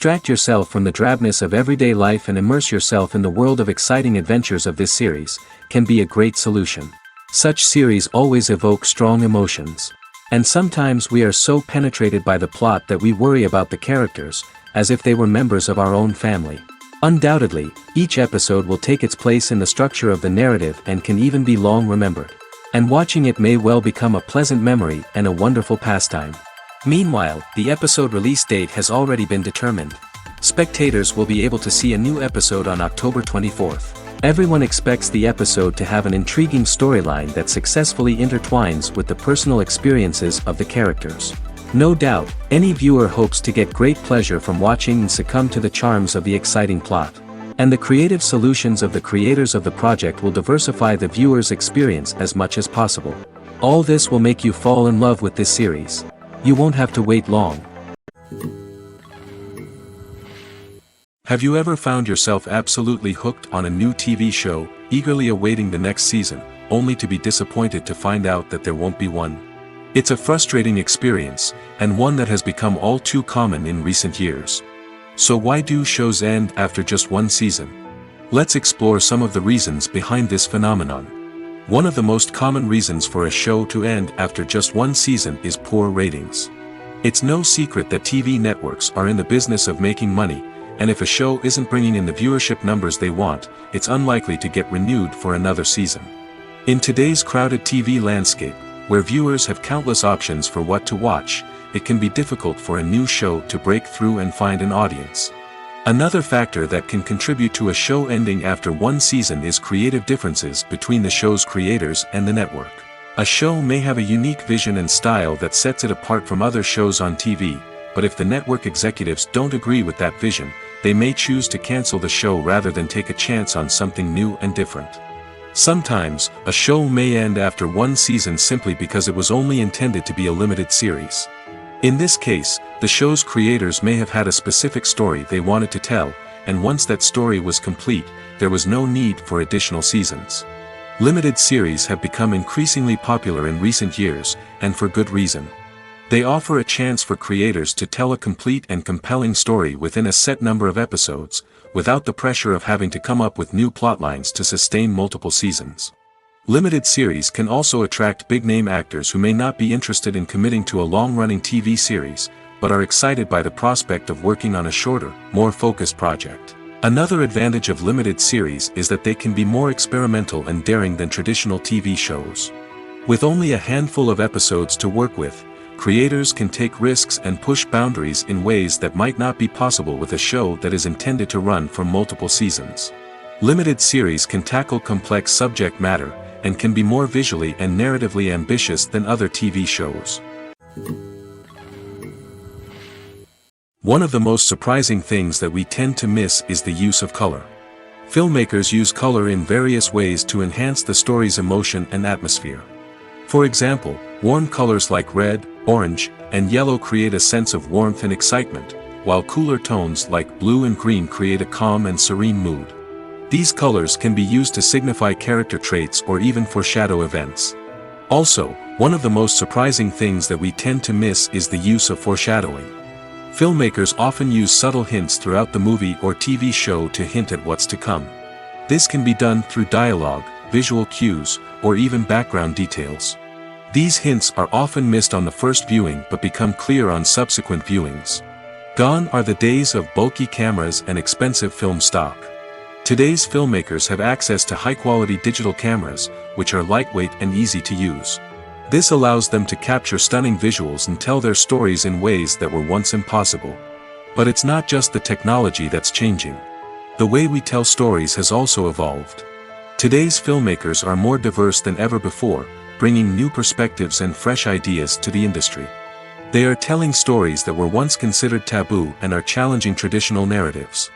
Distract yourself from the drabness of everyday life and immerse yourself in the world of exciting adventures of this series, can be a great solution. Such series always evoke strong emotions. And sometimes we are so penetrated by the plot that we worry about the characters, as if they were members of our own family. Undoubtedly, each episode will take its place in the structure of the narrative and can even be long remembered. And watching it may well become a pleasant memory and a wonderful pastime. Meanwhile, the episode release date has already been determined. Spectators will be able to see a new episode on October 24th. Everyone expects the episode to have an intriguing storyline that successfully intertwines with the personal experiences of the characters. No doubt, any viewer hopes to get great pleasure from watching and succumb to the charms of the exciting plot. And the creative solutions of the creators of the project will diversify the viewer's experience as much as possible. All this will make you fall in love with this series. You won't have to wait long. Have you ever found yourself absolutely hooked on a new TV show, eagerly awaiting the next season, only to be disappointed to find out that there won't be one? It's a frustrating experience, and one that has become all too common in recent years. So why do shows end after just one season? Let's explore some of the reasons behind this phenomenon. One of the most common reasons for a show to end after just one season is poor ratings. It's no secret that TV networks are in the business of making money, and if a show isn't bringing in the viewership numbers they want, it's unlikely to get renewed for another season. In today's crowded TV landscape, where viewers have countless options for what to watch, it can be difficult for a new show to break through and find an audience. Another factor that can contribute to a show ending after one season is creative differences between the show's creators and the network. A show may have a unique vision and style that sets it apart from other shows on TV, but if the network executives don't agree with that vision, they may choose to cancel the show rather than take a chance on something new and different. Sometimes, a show may end after one season simply because it was only intended to be a limited series. In this case, the show's creators may have had a specific story they wanted to tell, and once that story was complete, there was no need for additional seasons. Limited series have become increasingly popular in recent years, and for good reason. They offer a chance for creators to tell a complete and compelling story within a set number of episodes, without the pressure of having to come up with new plotlines to sustain multiple seasons. Limited series can also attract big-name actors who may not be interested in committing to a long-running TV series, but are excited by the prospect of working on a shorter, more focused project. Another advantage of limited series is that they can be more experimental and daring than traditional TV shows. With only a handful of episodes to work with, creators can take risks and push boundaries in ways that might not be possible with a show that is intended to run for multiple seasons. Limited series can tackle complex subject matter, and can be more visually and narratively ambitious than other TV shows. One of the most surprising things that we tend to miss is the use of color. Filmmakers use color in various ways to enhance the story's emotion and atmosphere. For example, warm colors like red, orange, and yellow create a sense of warmth and excitement, while cooler tones like blue and green create a calm and serene mood. These colors can be used to signify character traits or even foreshadow events. Also, one of the most surprising things that we tend to miss is the use of foreshadowing. Filmmakers often use subtle hints throughout the movie or TV show to hint at what's to come. This can be done through dialogue, visual cues, or even background details. These hints are often missed on the first viewing but become clear on subsequent viewings. Gone are the days of bulky cameras and expensive film stock. Today's filmmakers have access to high-quality digital cameras, which are lightweight and easy to use. This allows them to capture stunning visuals and tell their stories in ways that were once impossible. But it's not just the technology that's changing. The way we tell stories has also evolved. Today's filmmakers are more diverse than ever before, bringing new perspectives and fresh ideas to the industry. They are telling stories that were once considered taboo and are challenging traditional narratives.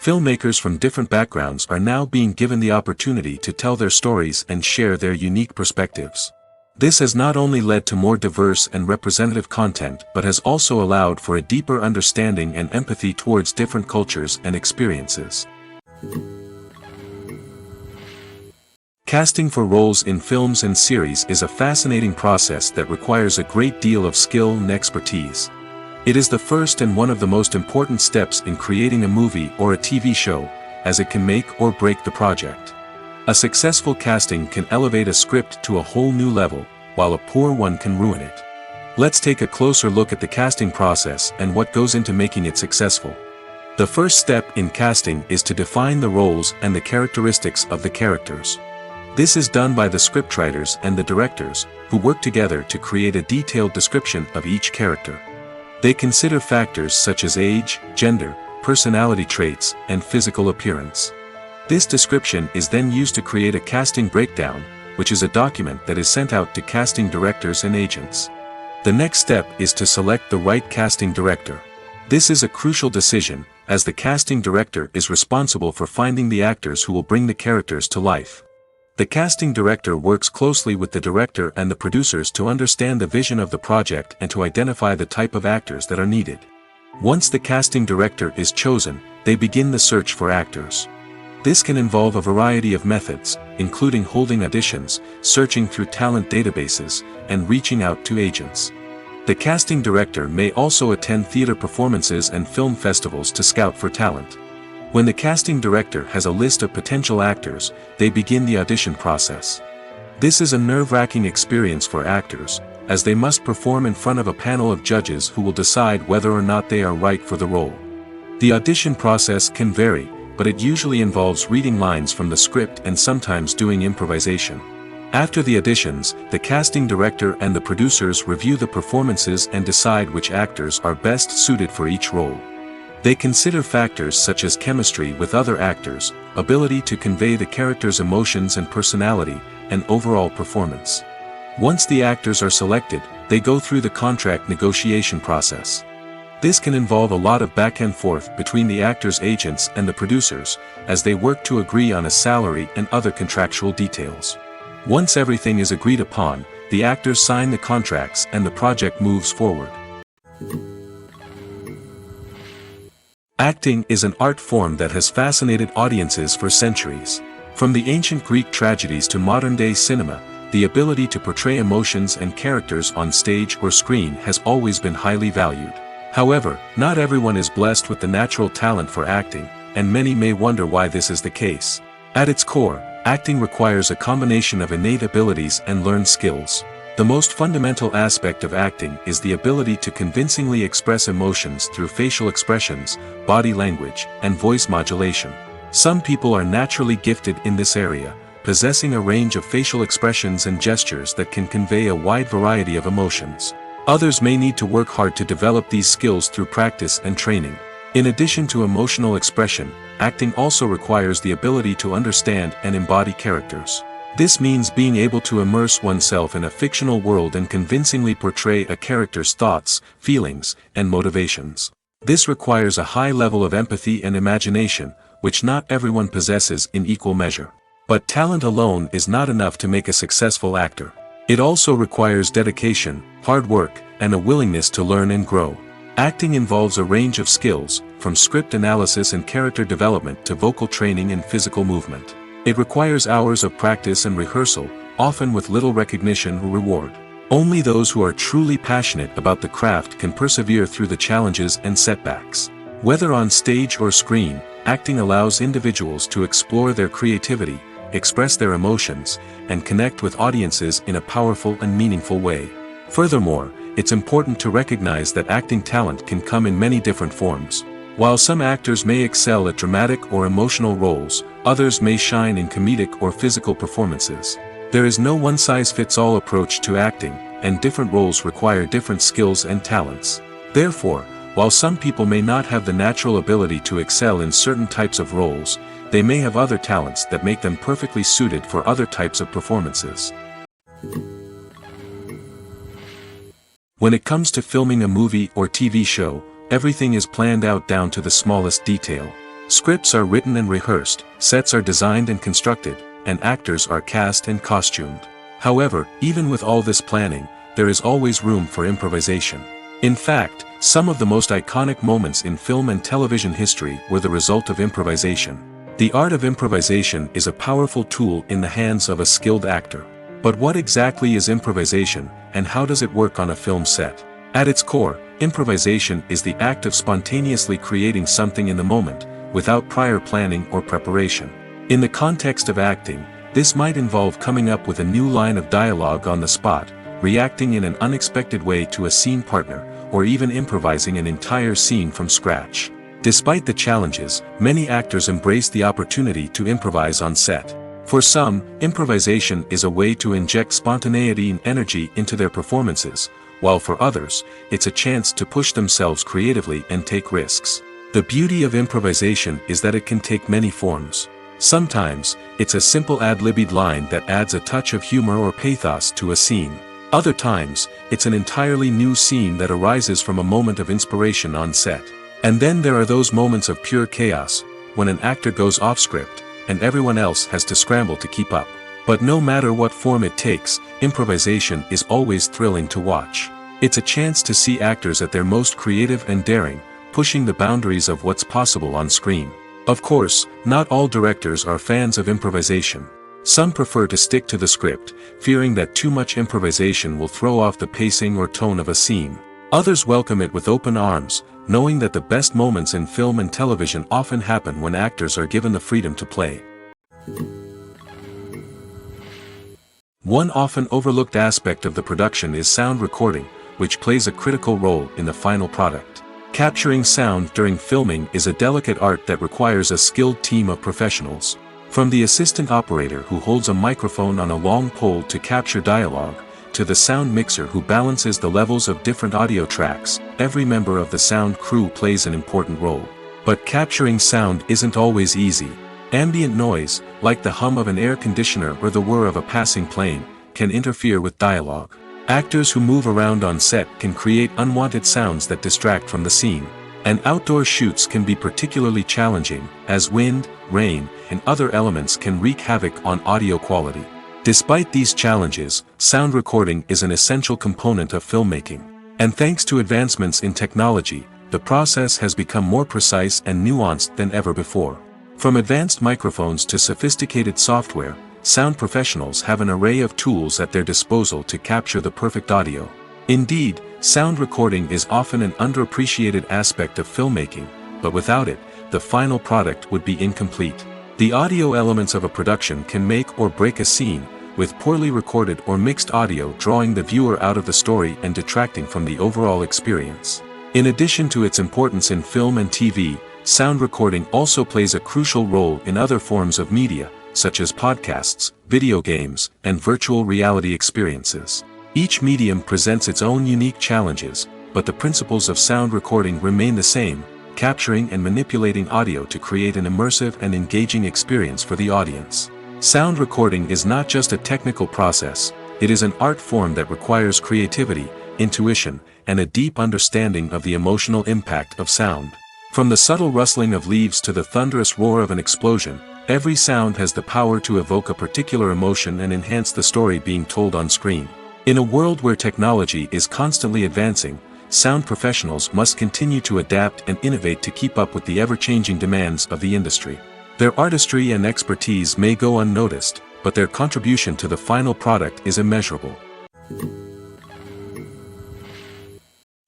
Filmmakers from different backgrounds are now being given the opportunity to tell their stories and share their unique perspectives. This has not only led to more diverse and representative content but has also allowed for a deeper understanding and empathy towards different cultures and experiences. Casting for roles in films and series is a fascinating process that requires a great deal of skill and expertise. It is the first and one of the most important steps in creating a movie or a TV show, as it can make or break the project. A successful casting can elevate a script to a whole new level, while a poor one can ruin it. Let's take a closer look at the casting process and what goes into making it successful. The first step in casting is to define the roles and the characteristics of the characters. This is done by the scriptwriters and the directors, who work together to create a detailed description of each character. They consider factors such as age, gender, personality traits, and physical appearance. This description is then used to create a casting breakdown, which is a document that is sent out to casting directors and agents. The next step is to select the right casting director. This is a crucial decision, as the casting director is responsible for finding the actors who will bring the characters to life. The casting director works closely with the director and the producers to understand the vision of the project and to identify the type of actors that are needed. Once the casting director is chosen, they begin the search for actors. This can involve a variety of methods, including holding auditions, searching through talent databases, and reaching out to agents. The casting director may also attend theater performances and film festivals to scout for talent. When the casting director has a list of potential actors, they begin the audition process. This is a nerve-wracking experience for actors, as they must perform in front of a panel of judges who will decide whether or not they are right for the role. The audition process can vary, but it usually involves reading lines from the script and sometimes doing improvisation. After the auditions, the casting director and the producers review the performances and decide which actors are best suited for each role. They consider factors such as chemistry with other actors, ability to convey the character's emotions and personality, and overall performance. Once the actors are selected, they go through the contract negotiation process. This can involve a lot of back and forth between the actors' agents and the producers, as they work to agree on a salary and other contractual details. Once everything is agreed upon, the actors sign the contracts and the project moves forward. Acting is an art form that has fascinated audiences for centuries. From the ancient Greek tragedies to modern-day cinema, the ability to portray emotions and characters on stage or screen has always been highly valued. However, not everyone is blessed with the natural talent for acting, and many may wonder why this is the case. At its core, acting requires a combination of innate abilities and learned skills. The most fundamental aspect of acting is the ability to convincingly express emotions through facial expressions, body language, and voice modulation. Some people are naturally gifted in this area, possessing a range of facial expressions and gestures that can convey a wide variety of emotions. Others may need to work hard to develop these skills through practice and training. In addition to emotional expression, acting also requires the ability to understand and embody characters. This means being able to immerse oneself in a fictional world and convincingly portray a character's thoughts, feelings, and motivations. This requires a high level of empathy and imagination, which not everyone possesses in equal measure. But talent alone is not enough to make a successful actor. It also requires dedication, hard work, and a willingness to learn and grow. Acting involves a range of skills, from script analysis and character development to vocal training and physical movement. It requires hours of practice and rehearsal, often with little recognition or reward. Only those who are truly passionate about the craft can persevere through the challenges and setbacks. Whether on stage or screen, acting allows individuals to explore their creativity, express their emotions, and connect with audiences in a powerful and meaningful way. Furthermore, it's important to recognize that acting talent can come in many different forms. While some actors may excel at dramatic or emotional roles, others may shine in comedic or physical performances. There is no one-size-fits-all approach to acting, and different roles require different skills and talents. Therefore, while some people may not have the natural ability to excel in certain types of roles, they may have other talents that make them perfectly suited for other types of performances. When it comes to filming a movie or TV show, everything is planned out down to the smallest detail. Scripts are written and rehearsed, sets are designed and constructed, and actors are cast and costumed. However, even with all this planning, there is always room for improvisation. In fact, some of the most iconic moments in film and television history were the result of improvisation. The art of improvisation is a powerful tool in the hands of a skilled actor. But what exactly is improvisation, and how does it work on a film set? At its core, improvisation is the act of spontaneously creating something in the moment, without prior planning or preparation. In the context of acting, this might involve coming up with a new line of dialogue on the spot, reacting in an unexpected way to a scene partner, or even improvising an entire scene from scratch. Despite the challenges, many actors embrace the opportunity to improvise on set. For some, improvisation is a way to inject spontaneity and energy into their performances, while for others, it's a chance to push themselves creatively and take risks. The beauty of improvisation is that it can take many forms. Sometimes, it's a simple ad-libbed line that adds a touch of humor or pathos to a scene. Other times, it's an entirely new scene that arises from a moment of inspiration on set. And then there are those moments of pure chaos, when an actor goes off script, and everyone else has to scramble to keep up. But no matter what form it takes, improvisation is always thrilling to watch. It's a chance to see actors at their most creative and daring, pushing the boundaries of what's possible on screen. Of course, not all directors are fans of improvisation. Some prefer to stick to the script, fearing that too much improvisation will throw off the pacing or tone of a scene. Others welcome it with open arms, knowing that the best moments in film and television often happen when actors are given the freedom to play. One often overlooked aspect of the production is sound recording, which plays a critical role in the final product. Capturing sound during filming is a delicate art that requires a skilled team of professionals. From the assistant operator who holds a microphone on a long pole to capture dialogue, to the sound mixer who balances the levels of different audio tracks, every member of the sound crew plays an important role. But capturing sound isn't always easy. Ambient noise, like the hum of an air conditioner or the whir of a passing plane, can interfere with dialogue. Actors who move around on set can create unwanted sounds that distract from the scene. And outdoor shoots can be particularly challenging, as wind, rain, and other elements can wreak havoc on audio quality. Despite these challenges, sound recording is an essential component of filmmaking. And thanks to advancements in technology, the process has become more precise and nuanced than ever before. From advanced microphones to sophisticated software, sound professionals have an array of tools at their disposal to capture the perfect audio. Indeed, sound recording is often an underappreciated aspect of filmmaking, but without it, the final product would be incomplete. The audio elements of a production can make or break a scene, with poorly recorded or mixed audio drawing the viewer out of the story and detracting from the overall experience. In addition to its importance in film and TV, sound recording also plays a crucial role in other forms of media, such as podcasts, video games, and virtual reality experiences. Each medium presents its own unique challenges, but the principles of sound recording remain the same, capturing and manipulating audio to create an immersive and engaging experience for the audience. Sound recording is not just a technical process, it is an art form that requires creativity, intuition, and a deep understanding of the emotional impact of sound. From the subtle rustling of leaves to the thunderous roar of an explosion, every sound has the power to evoke a particular emotion and enhance the story being told on screen. In a world where technology is constantly advancing, sound professionals must continue to adapt and innovate to keep up with the ever-changing demands of the industry. Their artistry and expertise may go unnoticed, but their contribution to the final product is immeasurable.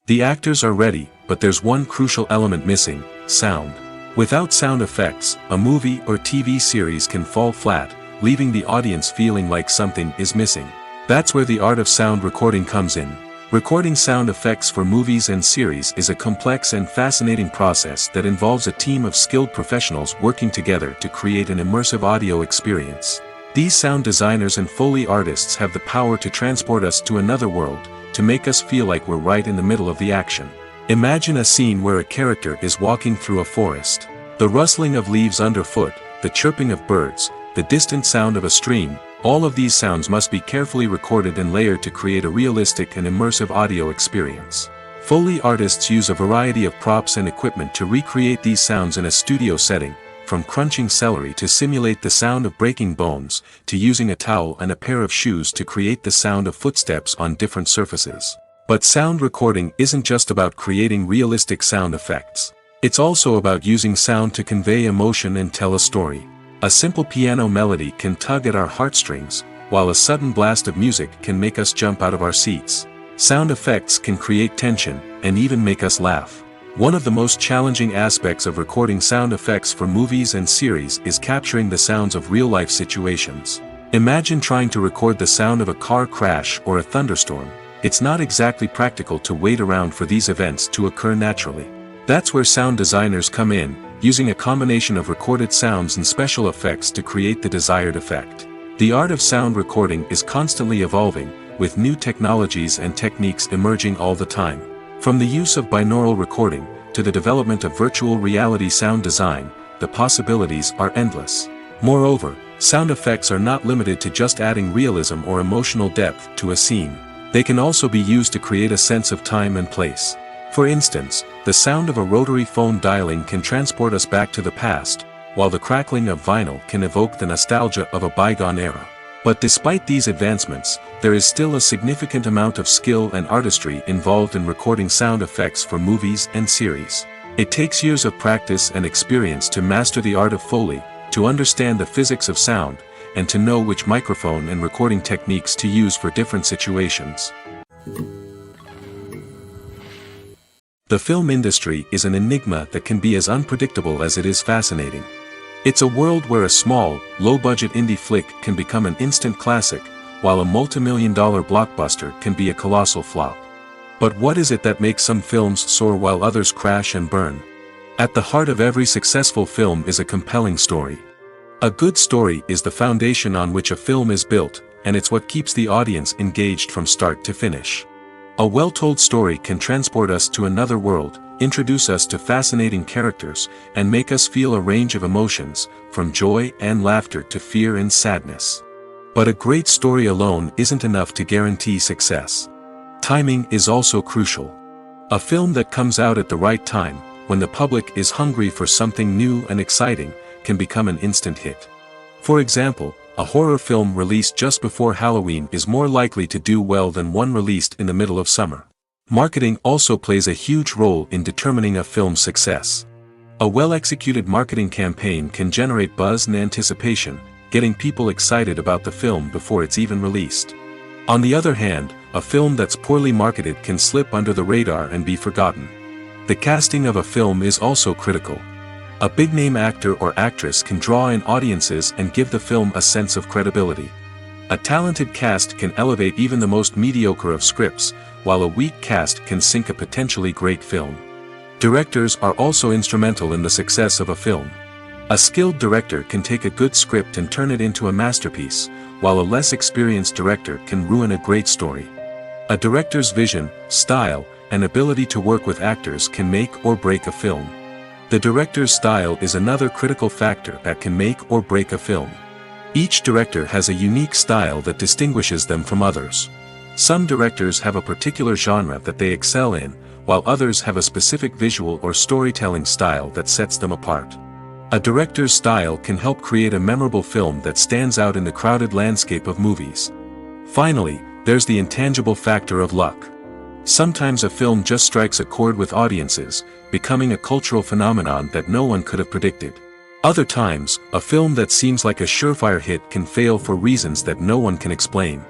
The actors are ready, but there's one crucial element missing: sound. Without sound effects, a movie or TV series can fall flat, leaving the audience feeling like something is missing. That's where the art of sound recording comes in. Recording sound effects for movies and series is a complex and fascinating process that involves a team of skilled professionals working together to create an immersive audio experience. These sound designers and Foley artists have the power to transport us to another world, to make us feel like we're right in the middle of the action. Imagine a scene where a character is walking through a forest. The rustling of leaves underfoot, the chirping of birds, the distant sound of a stream, all of these sounds must be carefully recorded and layered to create a realistic and immersive audio experience. Foley artists use a variety of props and equipment to recreate these sounds in a studio setting, from crunching celery to simulate the sound of breaking bones, to using a towel and a pair of shoes to create the sound of footsteps on different surfaces. But sound recording isn't just about creating realistic sound effects. It's also about using sound to convey emotion and tell a story. A simple piano melody can tug at our heartstrings, while a sudden blast of music can make us jump out of our seats. Sound effects can create tension, and even make us laugh. One of the most challenging aspects of recording sound effects for movies and series is capturing the sounds of real-life situations. Imagine trying to record the sound of a car crash or a thunderstorm. It's not exactly practical to wait around for these events to occur naturally. That's where sound designers come in, using a combination of recorded sounds and special effects to create the desired effect. The art of sound recording is constantly evolving, with new technologies and techniques emerging all the time. From the use of binaural recording, to the development of virtual reality sound design, the possibilities are endless. Moreover, sound effects are not limited to just adding realism or emotional depth to a scene. They can also be used to create a sense of time and place. For instance, the sound of a rotary phone dialing can transport us back to the past, while the crackling of vinyl can evoke the nostalgia of a bygone era. But despite these advancements, there is still a significant amount of skill and artistry involved in recording sound effects for movies and series. It takes years of practice and experience to master the art of Foley, to understand the physics of sound, and to know which microphone and recording techniques to use for different situations. The film industry is an enigma that can be as unpredictable as it is fascinating. It's a world where a small, low-budget indie flick can become an instant classic, while a multi-million-dollar blockbuster can be a colossal flop. But what is it that makes some films soar while others crash and burn? At the heart of every successful film is a compelling story. A good story is the foundation on which a film is built, and it's what keeps the audience engaged from start to finish. A well-told story can transport us to another world, introduce us to fascinating characters, and make us feel a range of emotions, from joy and laughter to fear and sadness. But a great story alone isn't enough to guarantee success. Timing is also crucial. A film that comes out at the right time, when the public is hungry for something new and exciting, can become an instant hit. For example, a horror film released just before Halloween is more likely to do well than one released in the middle of summer. Marketing also plays a huge role in determining a film's success. A well-executed marketing campaign can generate buzz and anticipation, getting people excited about the film before it's even released. On the other hand, a film that's poorly marketed can slip under the radar and be forgotten. The casting of a film is also critical. A big-name actor or actress can draw in audiences and give the film a sense of credibility. A talented cast can elevate even the most mediocre of scripts, while a weak cast can sink a potentially great film. Directors are also instrumental in the success of a film. A skilled director can take a good script and turn it into a masterpiece, while a less experienced director can ruin a great story. A director's vision, style, and ability to work with actors can make or break a film. The director's style is another critical factor that can make or break a film. Each director has a unique style that distinguishes them from others. Some directors have a particular genre that they excel in, while others have a specific visual or storytelling style that sets them apart. A director's style can help create a memorable film that stands out in the crowded landscape of movies. Finally, there's the intangible factor of luck. Sometimes a film just strikes a chord with audiences, becoming a cultural phenomenon that no one could have predicted. Other times, a film that seems like a surefire hit can fail for reasons that no one can explain.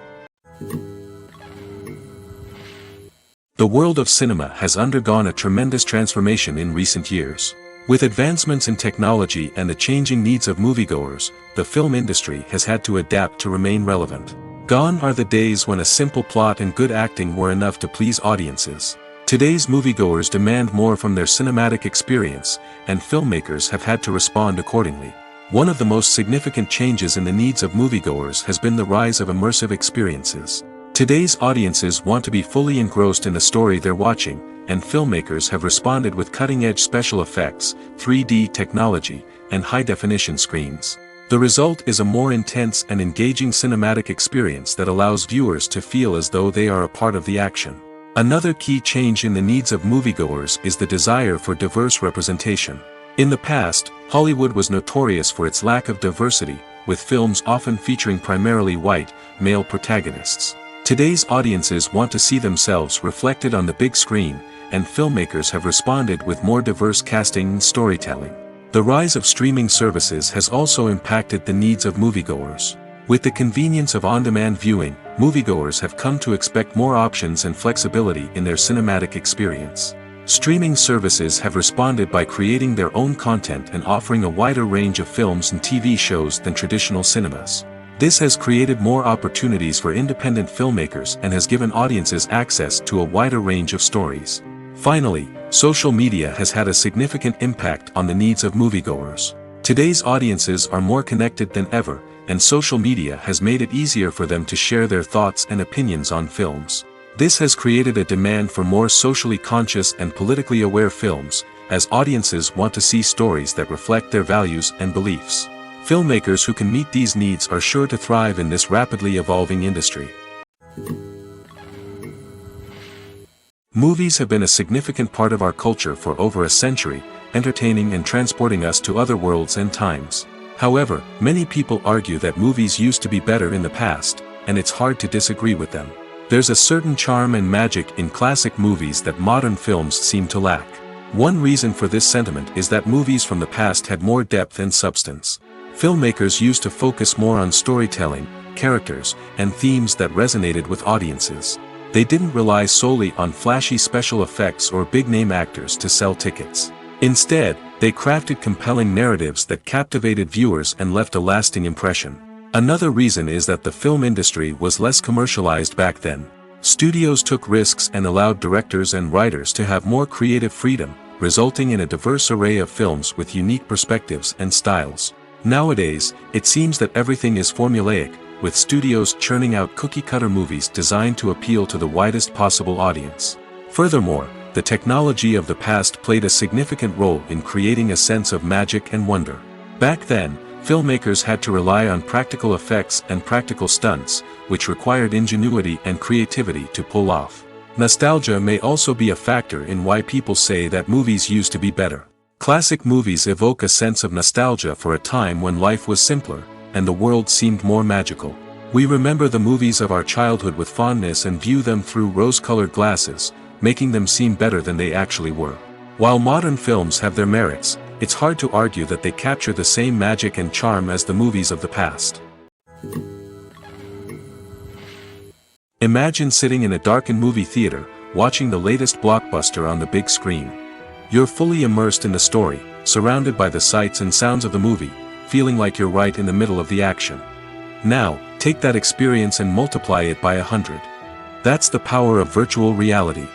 The world of cinema has undergone a tremendous transformation in recent years. With advancements in technology and the changing needs of moviegoers, the film industry has had to adapt to remain relevant. Gone are the days when a simple plot and good acting were enough to please audiences. Today's moviegoers demand more from their cinematic experience, and filmmakers have had to respond accordingly. One of the most significant changes in the needs of moviegoers has been the rise of immersive experiences. Today's audiences want to be fully engrossed in the story they're watching, and filmmakers have responded with cutting-edge special effects, 3D technology, and high-definition screens. The result is a more intense and engaging cinematic experience that allows viewers to feel as though they are a part of the action. Another key change in the needs of moviegoers is the desire for diverse representation. In the past, Hollywood was notorious for its lack of diversity, with films often featuring primarily white, male protagonists. Today's audiences want to see themselves reflected on the big screen, and filmmakers have responded with more diverse casting and storytelling. The rise of streaming services has also impacted the needs of moviegoers. With the convenience of on-demand viewing, moviegoers have come to expect more options and flexibility in their cinematic experience. Streaming services have responded by creating their own content and offering a wider range of films and TV shows than traditional cinemas. This has created more opportunities for independent filmmakers and has given audiences access to a wider range of stories. Finally, social media has had a significant impact on the needs of moviegoers. Today's audiences are more connected than ever, and social media has made it easier for them to share their thoughts and opinions on films. This has created a demand for more socially conscious and politically aware films, as audiences want to see stories that reflect their values and beliefs. Filmmakers who can meet these needs are sure to thrive in this rapidly evolving industry. Movies have been a significant part of our culture for over a century, entertaining and transporting us to other worlds and times. However, many people argue that movies used to be better in the past, and it's hard to disagree with them. There's a certain charm and magic in classic movies that modern films seem to lack. One reason for this sentiment is that movies from the past had more depth and substance. Filmmakers used to focus more on storytelling, characters, and themes that resonated with audiences. They didn't rely solely on flashy special effects or big-name actors to sell tickets. Instead, they crafted compelling narratives that captivated viewers and left a lasting impression. Another reason is that the film industry was less commercialized back then. Studios took risks and allowed directors and writers to have more creative freedom, resulting in a diverse array of films with unique perspectives and styles. Nowadays, it seems that everything is formulaic, with studios churning out cookie-cutter movies designed to appeal to the widest possible audience. Furthermore, the technology of the past played a significant role in creating a sense of magic and wonder. Back then, filmmakers had to rely on practical effects and practical stunts, which required ingenuity and creativity to pull off. Nostalgia may also be a factor in why people say that movies used to be better. Classic movies evoke a sense of nostalgia for a time when life was simpler, and the world seemed more magical. We remember the movies of our childhood with fondness and view them through rose-colored glasses, making them seem better than they actually were. While modern films have their merits, it's hard to argue that they capture the same magic and charm as the movies of the past. Imagine sitting in a darkened movie theater, watching the latest blockbuster on the big screen. You're fully immersed in the story, surrounded by the sights and sounds of the movie, feeling like you're right in the middle of the action. Now, take that experience and multiply it by 100. That's the power of virtual reality.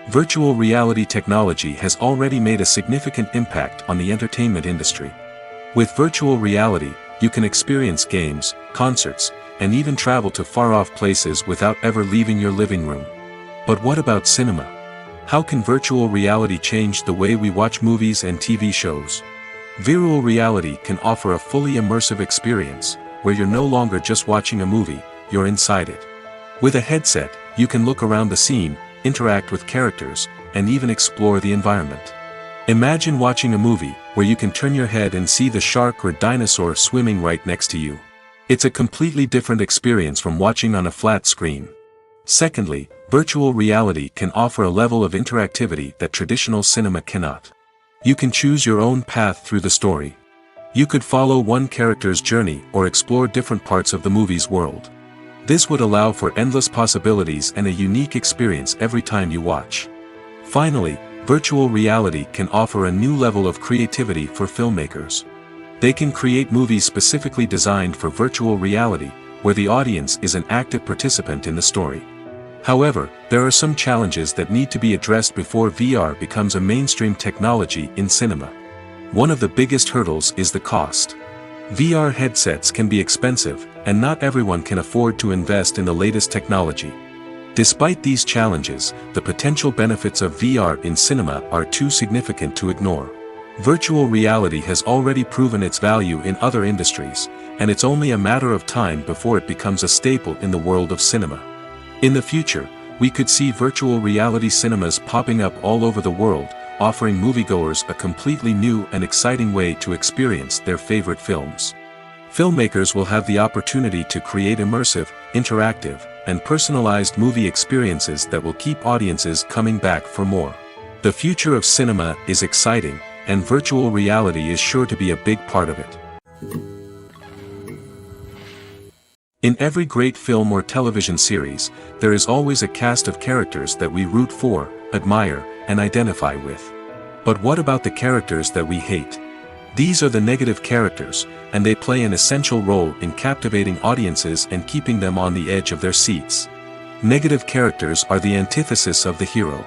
Virtual reality technology has already made a significant impact on the entertainment industry. With virtual reality, you can experience games, concerts, and even travel to far-off places without ever leaving your living room. But what about cinema? How can virtual reality change the way we watch movies and TV shows? Virtual reality can offer a fully immersive experience, where you're no longer just watching a movie, you're inside it. With a headset, you can look around the scene, interact with characters, and even explore the environment. Imagine watching a movie, where you can turn your head and see the shark or dinosaur swimming right next to you. It's a completely different experience from watching on a flat screen. Secondly, virtual reality can offer a level of interactivity that traditional cinema cannot. You can choose your own path through the story. You could follow one character's journey or explore different parts of the movie's world. This would allow for endless possibilities and a unique experience every time you watch. Finally, virtual reality can offer a new level of creativity for filmmakers. They can create movies specifically designed for virtual reality, where the audience is an active participant in the story. However, there are some challenges that need to be addressed before VR becomes a mainstream technology in cinema. One of the biggest hurdles is the cost. VR headsets can be expensive, and not everyone can afford to invest in the latest technology. Despite these challenges, the potential benefits of VR in cinema are too significant to ignore. Virtual reality has already proven its value in other industries, and it's only a matter of time before it becomes a staple in the world of cinema. In the future, we could see virtual reality cinemas popping up all over the world, offering moviegoers a completely new and exciting way to experience their favorite films. Filmmakers will have the opportunity to create immersive, interactive, and personalized movie experiences that will keep audiences coming back for more. The future of cinema is exciting, and virtual reality is sure to be a big part of it. In every great film or television series, there is always a cast of characters that we root for, admire, and identify with. But what about the characters that we hate? These are the negative characters, and they play an essential role in captivating audiences and keeping them on the edge of their seats. Negative characters are the antithesis of the hero.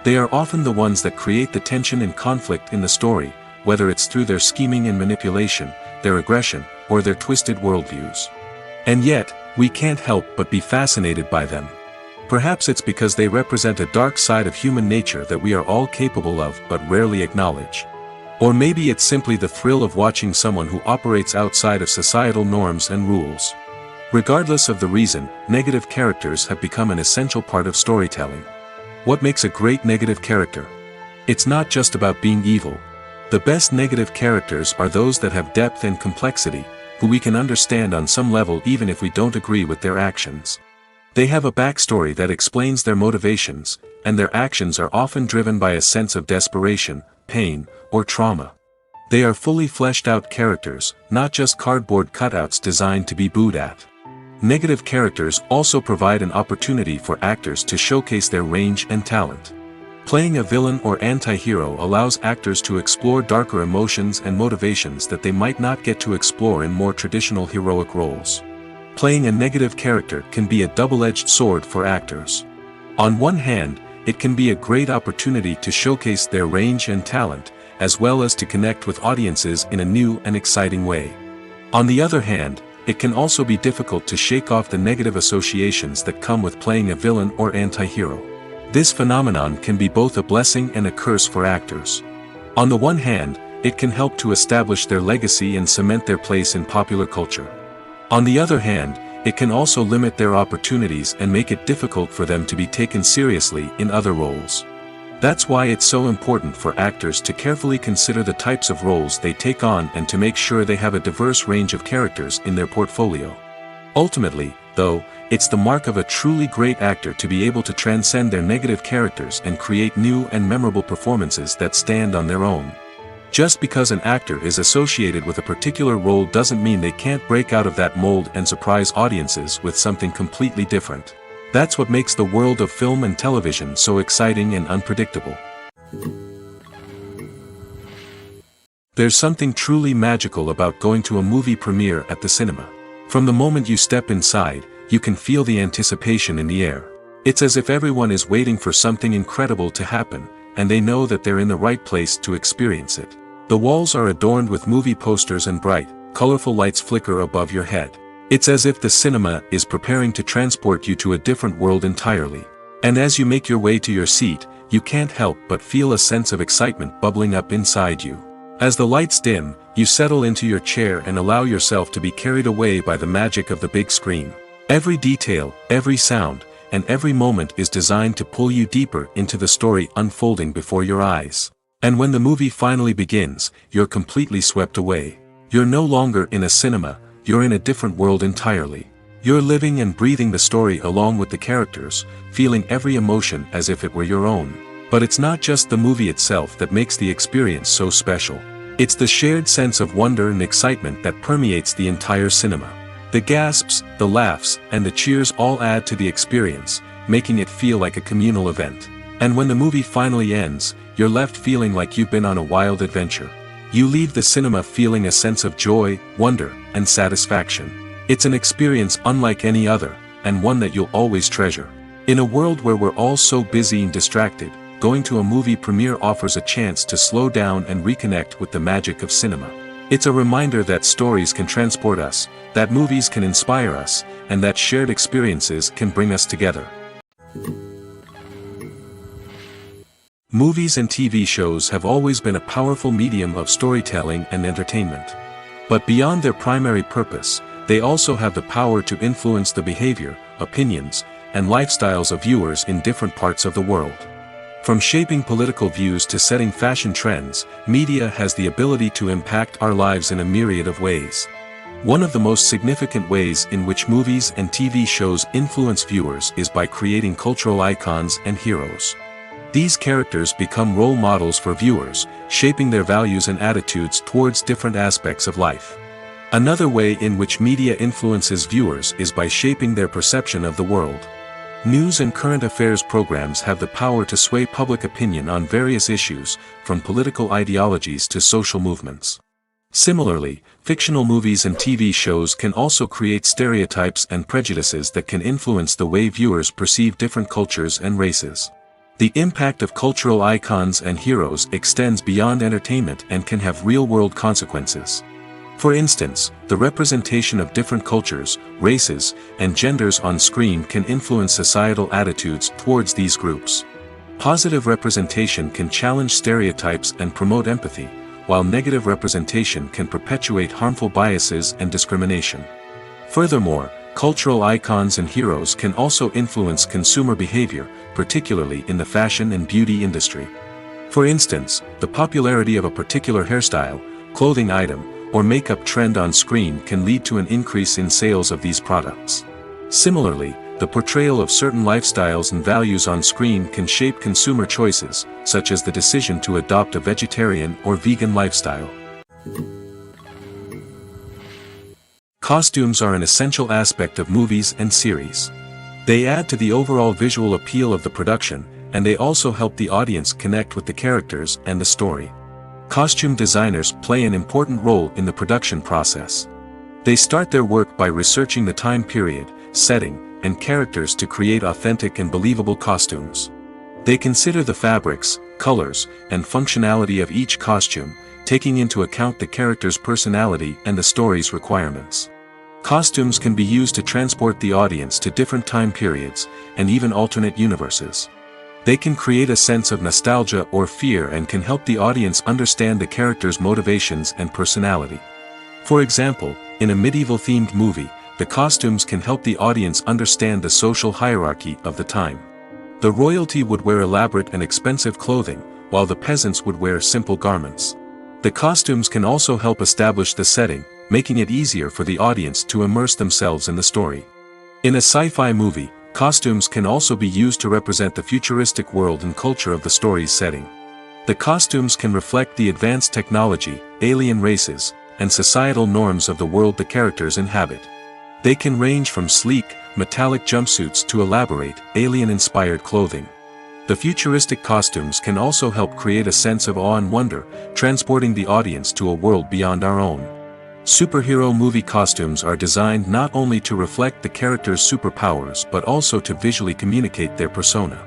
They are often the ones that create the tension and conflict in the story, whether it's through their scheming and manipulation, their aggression, or their twisted worldviews. And yet, we can't help but be fascinated by them. Perhaps it's because they represent a dark side of human nature that we are all capable of but rarely acknowledge. Or maybe it's simply the thrill of watching someone who operates outside of societal norms and rules. Regardless of the reason, negative characters have become an essential part of storytelling. What makes a great negative character? It's not just about being evil. The best negative characters are those that have depth and complexity, who we can understand on some level even if we don't agree with their actions. They have a backstory that explains their motivations, and their actions are often driven by a sense of desperation, pain, or trauma. They are fully fleshed out characters, not just cardboard cutouts designed to be booed at. Negative characters also provide an opportunity for actors to showcase their range and talent. Playing a villain or anti-hero allows actors to explore darker emotions and motivations that they might not get to explore in more traditional heroic roles. Playing a negative character can be a double-edged sword for actors. On one hand, it can be a great opportunity to showcase their range and talent, as well as to connect with audiences in a new and exciting way. On the other hand, it can also be difficult to shake off the negative associations that come with playing a villain or anti-hero. This phenomenon can be both a blessing and a curse for actors. On the one hand, it can help to establish their legacy and cement their place in popular culture. On the other hand, it can also limit their opportunities and make it difficult for them to be taken seriously in other roles. That's why it's so important for actors to carefully consider the types of roles they take on and to make sure they have a diverse range of characters in their portfolio. Ultimately, though, it's the mark of a truly great actor to be able to transcend their negative characters and create new and memorable performances that stand on their own. Just because an actor is associated with a particular role doesn't mean they can't break out of that mold and surprise audiences with something completely different. That's what makes the world of film and television so exciting and unpredictable. There's something truly magical about going to a movie premiere at the cinema. From the moment you step inside, you can feel the anticipation in the air. It's as if everyone is waiting for something incredible to happen, and they know that they're in the right place to experience it. The walls are adorned with movie posters and bright, colorful lights flicker above your head. It's as if the cinema is preparing to transport you to a different world entirely. And as you make your way to your seat, you can't help but feel a sense of excitement bubbling up inside you. As the lights dim, you settle into your chair and allow yourself to be carried away by the magic of the big screen. Every detail, every sound, and every moment is designed to pull you deeper into the story unfolding before your eyes. And when the movie finally begins, you're completely swept away. You're no longer in a cinema, you're in a different world entirely. You're living and breathing the story along with the characters, feeling every emotion as if it were your own. But it's not just the movie itself that makes the experience so special. It's the shared sense of wonder and excitement that permeates the entire cinema. The gasps, the laughs, and the cheers all add to the experience, making it feel like a communal event. And when the movie finally ends, you're left feeling like you've been on a wild adventure. You leave the cinema feeling a sense of joy, wonder, and satisfaction. It's an experience unlike any other, and one that you'll always treasure. In a world where we're all so busy and distracted, going to a movie premiere offers a chance to slow down and reconnect with the magic of cinema. It's a reminder that stories can transport us, that movies can inspire us, and that shared experiences can bring us together. Movies and TV shows have always been a powerful medium of storytelling and entertainment. But beyond their primary purpose, they also have the power to influence the behavior, opinions, and lifestyles of viewers in different parts of the world. From shaping political views to setting fashion trends, media has the ability to impact our lives in a myriad of ways. One of the most significant ways in which movies and TV shows influence viewers is by creating cultural icons and heroes. These characters become role models for viewers, shaping their values and attitudes towards different aspects of life. Another way in which media influences viewers is by shaping their perception of the world. News and current affairs programs have the power to sway public opinion on various issues, from political ideologies to social movements. Similarly, fictional movies and TV shows can also create stereotypes and prejudices that can influence the way viewers perceive different cultures and races. The impact of cultural icons and heroes extends beyond entertainment and can have real-world consequences. For instance, the representation of different cultures, races, and genders on screen can influence societal attitudes towards these groups. Positive representation can challenge stereotypes and promote empathy, while negative representation can perpetuate harmful biases and discrimination. Furthermore, cultural icons and heroes can also influence consumer behavior, particularly in the fashion and beauty industry. For instance, the popularity of a particular hairstyle, clothing item, or makeup trend on screen can lead to an increase in sales of these products. Similarly, the portrayal of certain lifestyles and values on screen can shape consumer choices, such as the decision to adopt a vegetarian or vegan lifestyle. Costumes are an essential aspect of movies and series. They add to the overall visual appeal of the production, and they also help the audience connect with the characters and the story. Costume designers play an important role in the production process. They start their work by researching the time period, setting, and characters to create authentic and believable costumes. They consider the fabrics, colors, and functionality of each costume, taking into account the character's personality and the story's requirements. Costumes can be used to transport the audience to different time periods, and even alternate universes. They can create a sense of nostalgia or fear and can help the audience understand the character's motivations and personality. For example, in a medieval-themed movie, the costumes can help the audience understand the social hierarchy of the time. The royalty would wear elaborate and expensive clothing, while the peasants would wear simple garments. The costumes can also help establish the setting, making it easier for the audience to immerse themselves in the story. In a sci-fi movie, costumes can also be used to represent the futuristic world and culture of the story's setting. The costumes can reflect the advanced technology, alien races, and societal norms of the world the characters inhabit. They can range from sleek, metallic jumpsuits to elaborate, alien-inspired clothing. The futuristic costumes can also help create a sense of awe and wonder, transporting the audience to a world beyond our own. Superhero movie costumes are designed not only to reflect the character's superpowers but also to visually communicate their persona.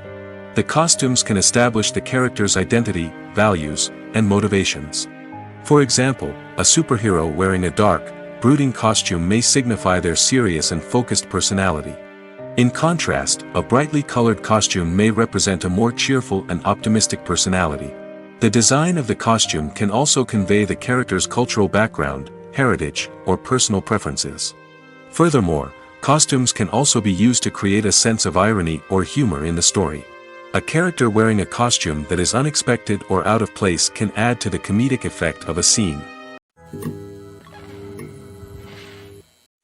The costumes can establish the character's identity, values, and motivations. For example, a superhero wearing a dark, brooding costume may signify their serious and focused personality. In contrast, a brightly colored costume may represent a more cheerful and optimistic personality. The design of the costume can also convey the character's cultural background, heritage, or personal preferences. Furthermore, costumes can also be used to create a sense of irony or humor in the story. A character wearing a costume that is unexpected or out of place can add to the comedic effect of a scene.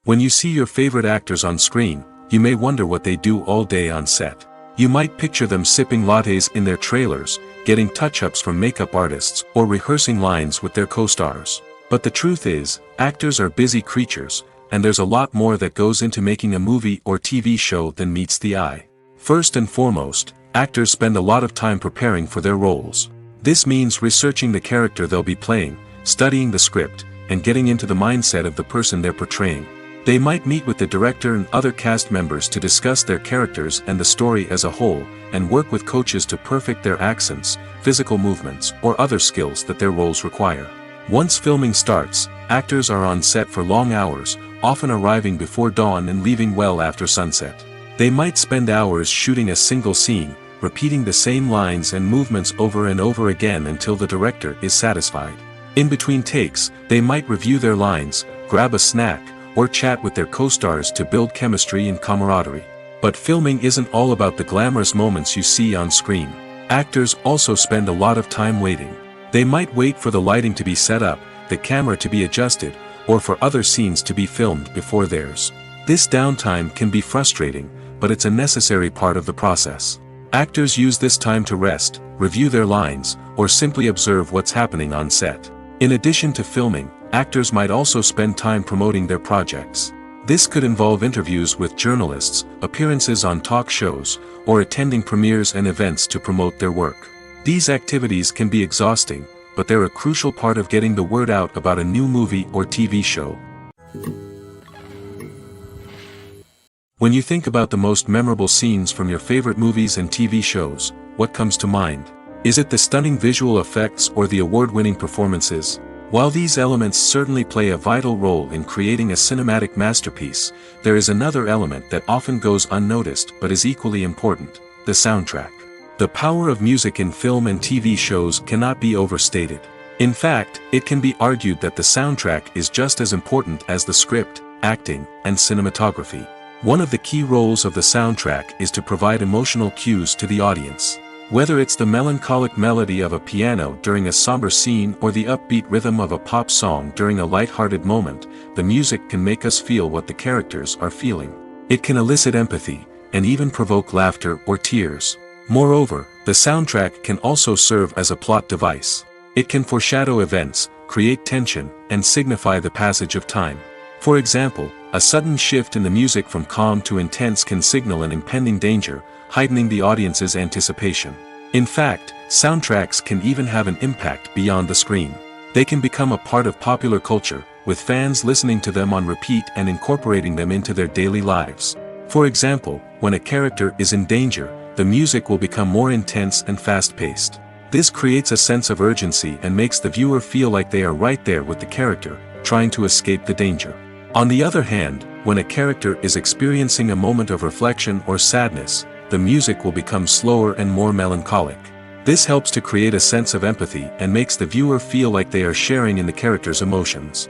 When you see your favorite actors on screen, you may wonder what they do all day on set. You might picture them sipping lattes in their trailers, getting touch-ups from makeup artists, or rehearsing lines with their co-stars. But the truth is, actors are busy creatures, and there's a lot more that goes into making a movie or TV show than meets the eye. First and foremost, actors spend a lot of time preparing for their roles. This means researching the character they'll be playing, studying the script, and getting into the mindset of the person they're portraying. They might meet with the director and other cast members to discuss their characters and the story as a whole, and work with coaches to perfect their accents, physical movements, or other skills that their roles require. Once filming starts, actors are on set for long hours, often arriving before dawn and leaving well after sunset. They might spend hours shooting a single scene, repeating the same lines and movements over and over again until the director is satisfied. In between takes, they might review their lines, grab a snack, or chat with their co-stars to build chemistry and camaraderie. But filming isn't all about the glamorous moments you see on screen. Actors also spend a lot of time waiting. They might wait for the lighting to be set up, the camera to be adjusted, or for other scenes to be filmed before theirs. This downtime can be frustrating, but it's a necessary part of the process. Actors use this time to rest, review their lines, or simply observe what's happening on set. In addition to filming, actors might also spend time promoting their projects. This could involve interviews with journalists, appearances on talk shows, or attending premieres and events to promote their work. These activities can be exhausting, but they're a crucial part of getting the word out about a new movie or TV show. When you think about the most memorable scenes from your favorite movies and TV shows, what comes to mind? Is it the stunning visual effects or the award-winning performances? While these elements certainly play a vital role in creating a cinematic masterpiece, there is another element that often goes unnoticed but is equally important: the soundtrack. The power of music in film and TV shows cannot be overstated. In fact, it can be argued that the soundtrack is just as important as the script, acting, and cinematography. One of the key roles of the soundtrack is to provide emotional cues to the audience. Whether it's the melancholic melody of a piano during a somber scene or the upbeat rhythm of a pop song during a light-hearted moment, the music can make us feel what the characters are feeling. It can elicit empathy, and even provoke laughter or tears. Moreover, the soundtrack can also serve as a plot device. It can foreshadow events, create tension, and signify the passage of time. For example, a sudden shift in the music from calm to intense can signal an impending danger, heightening the audience's anticipation. In fact, soundtracks can even have an impact beyond the screen. They can become a part of popular culture, with fans listening to them on repeat and incorporating them into their daily lives. For example, when a character is in danger, the music will become more intense and fast-paced. This creates a sense of urgency and makes the viewer feel like they are right there with the character, trying to escape the danger. On the other hand, when a character is experiencing a moment of reflection or sadness, the music will become slower and more melancholic. This helps to create a sense of empathy and makes the viewer feel like they are sharing in the character's emotions.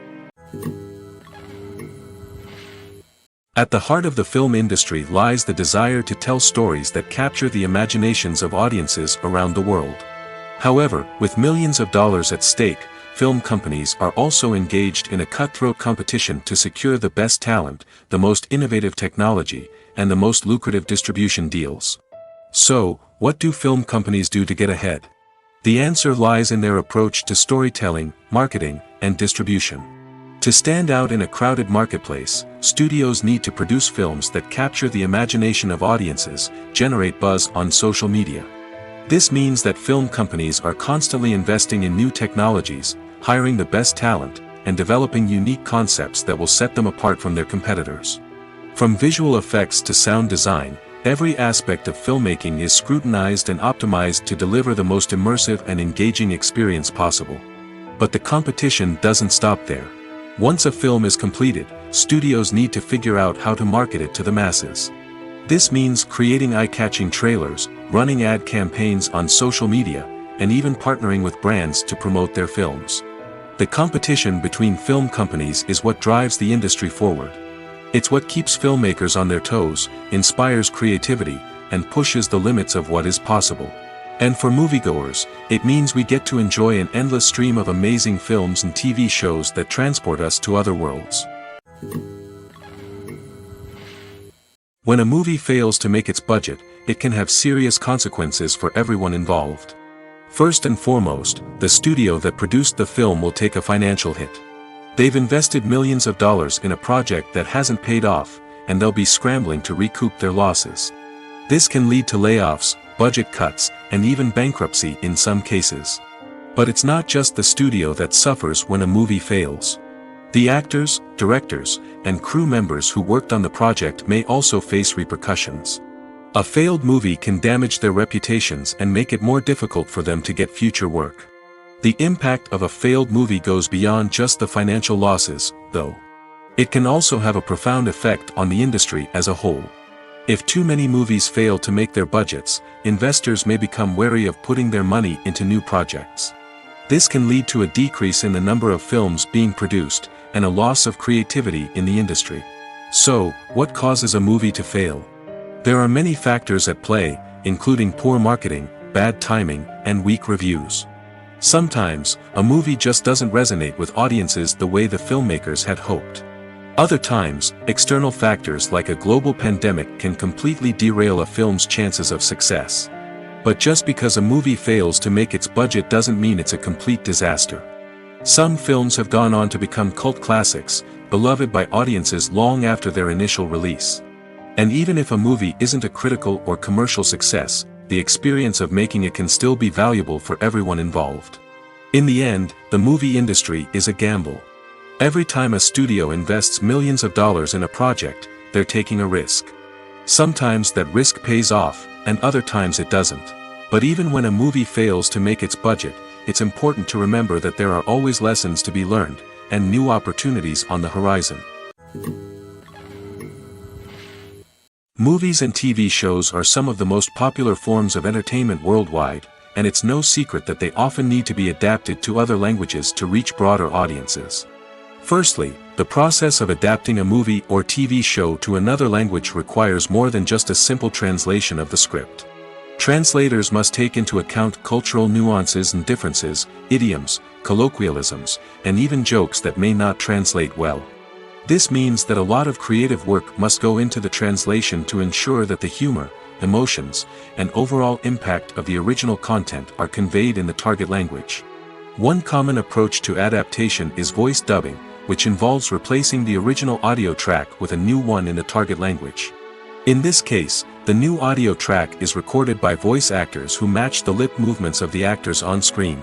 At the heart of the film industry lies the desire to tell stories that capture the imaginations of audiences around the world. However, with millions of dollars at stake, film companies are also engaged in a cutthroat competition to secure the best talent, the most innovative technology, and the most lucrative distribution deals. So, what do film companies do to get ahead? The answer lies in their approach to storytelling, marketing, and distribution. To stand out in a crowded marketplace, studios need to produce films that capture the imagination of audiences, generate buzz on social media. This means that film companies are constantly investing in new technologies, hiring the best talent, and developing unique concepts that will set them apart from their competitors. From visual effects to sound design, every aspect of filmmaking is scrutinized and optimized to deliver the most immersive and engaging experience possible. But the competition doesn't stop there. Once a film is completed, studios need to figure out how to market it to the masses. This means creating eye-catching trailers, running ad campaigns on social media, and even partnering with brands to promote their films. The competition between film companies is what drives the industry forward. It's what keeps filmmakers on their toes, inspires creativity, and pushes the limits of what is possible. And for moviegoers, it means we get to enjoy an endless stream of amazing films and TV shows that transport us to other worlds. When a movie fails to make its budget, it can have serious consequences for everyone involved. First and foremost, the studio that produced the film will take a financial hit. They've invested millions of dollars in a project that hasn't paid off, and they'll be scrambling to recoup their losses. This can lead to layoffs, budget cuts, and even bankruptcy in some cases. But it's not just the studio that suffers when a movie fails. The actors, directors, and crew members who worked on the project may also face repercussions. A failed movie can damage their reputations and make it more difficult for them to get future work. The impact of a failed movie goes beyond just the financial losses, though. It can also have a profound effect on the industry as a whole. If too many movies fail to make their budgets, investors may become wary of putting their money into new projects. This can lead to a decrease in the number of films being produced, and a loss of creativity in the industry. So, what causes a movie to fail? There are many factors at play, including poor marketing, bad timing, and weak reviews. Sometimes, a movie just doesn't resonate with audiences the way the filmmakers had hoped. Other times, external factors like a global pandemic can completely derail a film's chances of success. But just because a movie fails to make its budget doesn't mean it's a complete disaster. Some films have gone on to become cult classics, beloved by audiences long after their initial release. And even if a movie isn't a critical or commercial success, the experience of making it can still be valuable for everyone involved. In the end, the movie industry is a gamble. Every time a studio invests millions of dollars in a project, they're taking a risk. Sometimes that risk pays off, and other times it doesn't. But even when a movie fails to make its budget, it's important to remember that there are always lessons to be learned, and new opportunities on the horizon. Movies and TV shows are some of the most popular forms of entertainment worldwide, and it's no secret that they often need to be adapted to other languages to reach broader audiences. Firstly, the process of adapting a movie or TV show to another language requires more than just a simple translation of the script. Translators must take into account cultural nuances and differences, idioms, colloquialisms, and even jokes that may not translate well. This means that a lot of creative work must go into the translation to ensure that the humor, emotions, and overall impact of the original content are conveyed in the target language. One common approach to adaptation is voice dubbing, which involves replacing the original audio track with a new one in the target language. In this case, the new audio track is recorded by voice actors who match the lip movements of the actors on screen.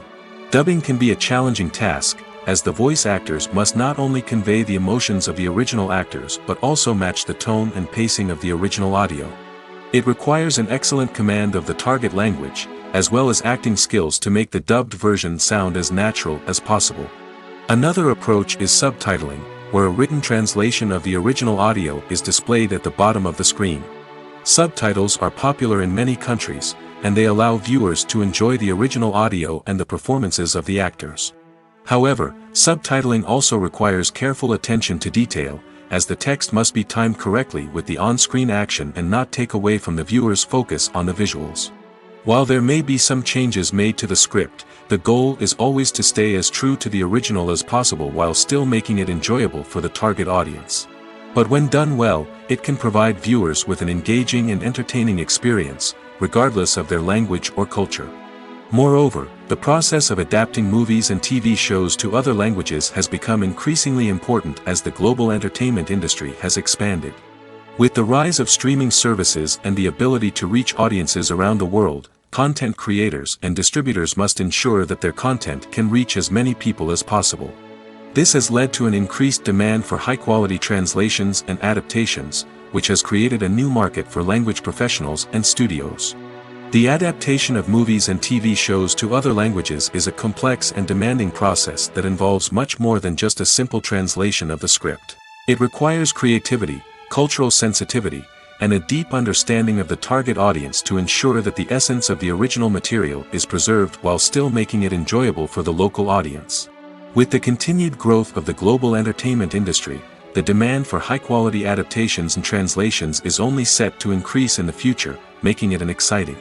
Dubbing can be a challenging task, as the voice actors must not only convey the emotions of the original actors but also match the tone and pacing of the original audio. It requires an excellent command of the target language, as well as acting skills to make the dubbed version sound as natural as possible. Another approach is subtitling, where a written translation of the original audio is displayed at the bottom of the screen. Subtitles are popular in many countries, and they allow viewers to enjoy the original audio and the performances of the actors. However, subtitling also requires careful attention to detail, as the text must be timed correctly with the on-screen action and not take away from the viewer's focus on the visuals. While there may be some changes made to the script, the goal is always to stay as true to the original as possible while still making it enjoyable for the target audience. But when done well, it can provide viewers with an engaging and entertaining experience, regardless of their language or culture. Moreover, the process of adapting movies and TV shows to other languages has become increasingly important as the global entertainment industry has expanded. With the rise of streaming services and the ability to reach audiences around the world, content creators and distributors must ensure that their content can reach as many people as possible. This has led to an increased demand for high-quality translations and adaptations, which has created a new market for language professionals and studios. The adaptation of movies and TV shows to other languages is a complex and demanding process that involves much more than just a simple translation of the script. It requires creativity, cultural sensitivity, and a deep understanding of the target audience to ensure that the essence of the original material is preserved while still making it enjoyable for the local audience. With the continued growth of the global entertainment industry, the demand for high-quality adaptations and translations is only set to increase in the future, making it an exciting.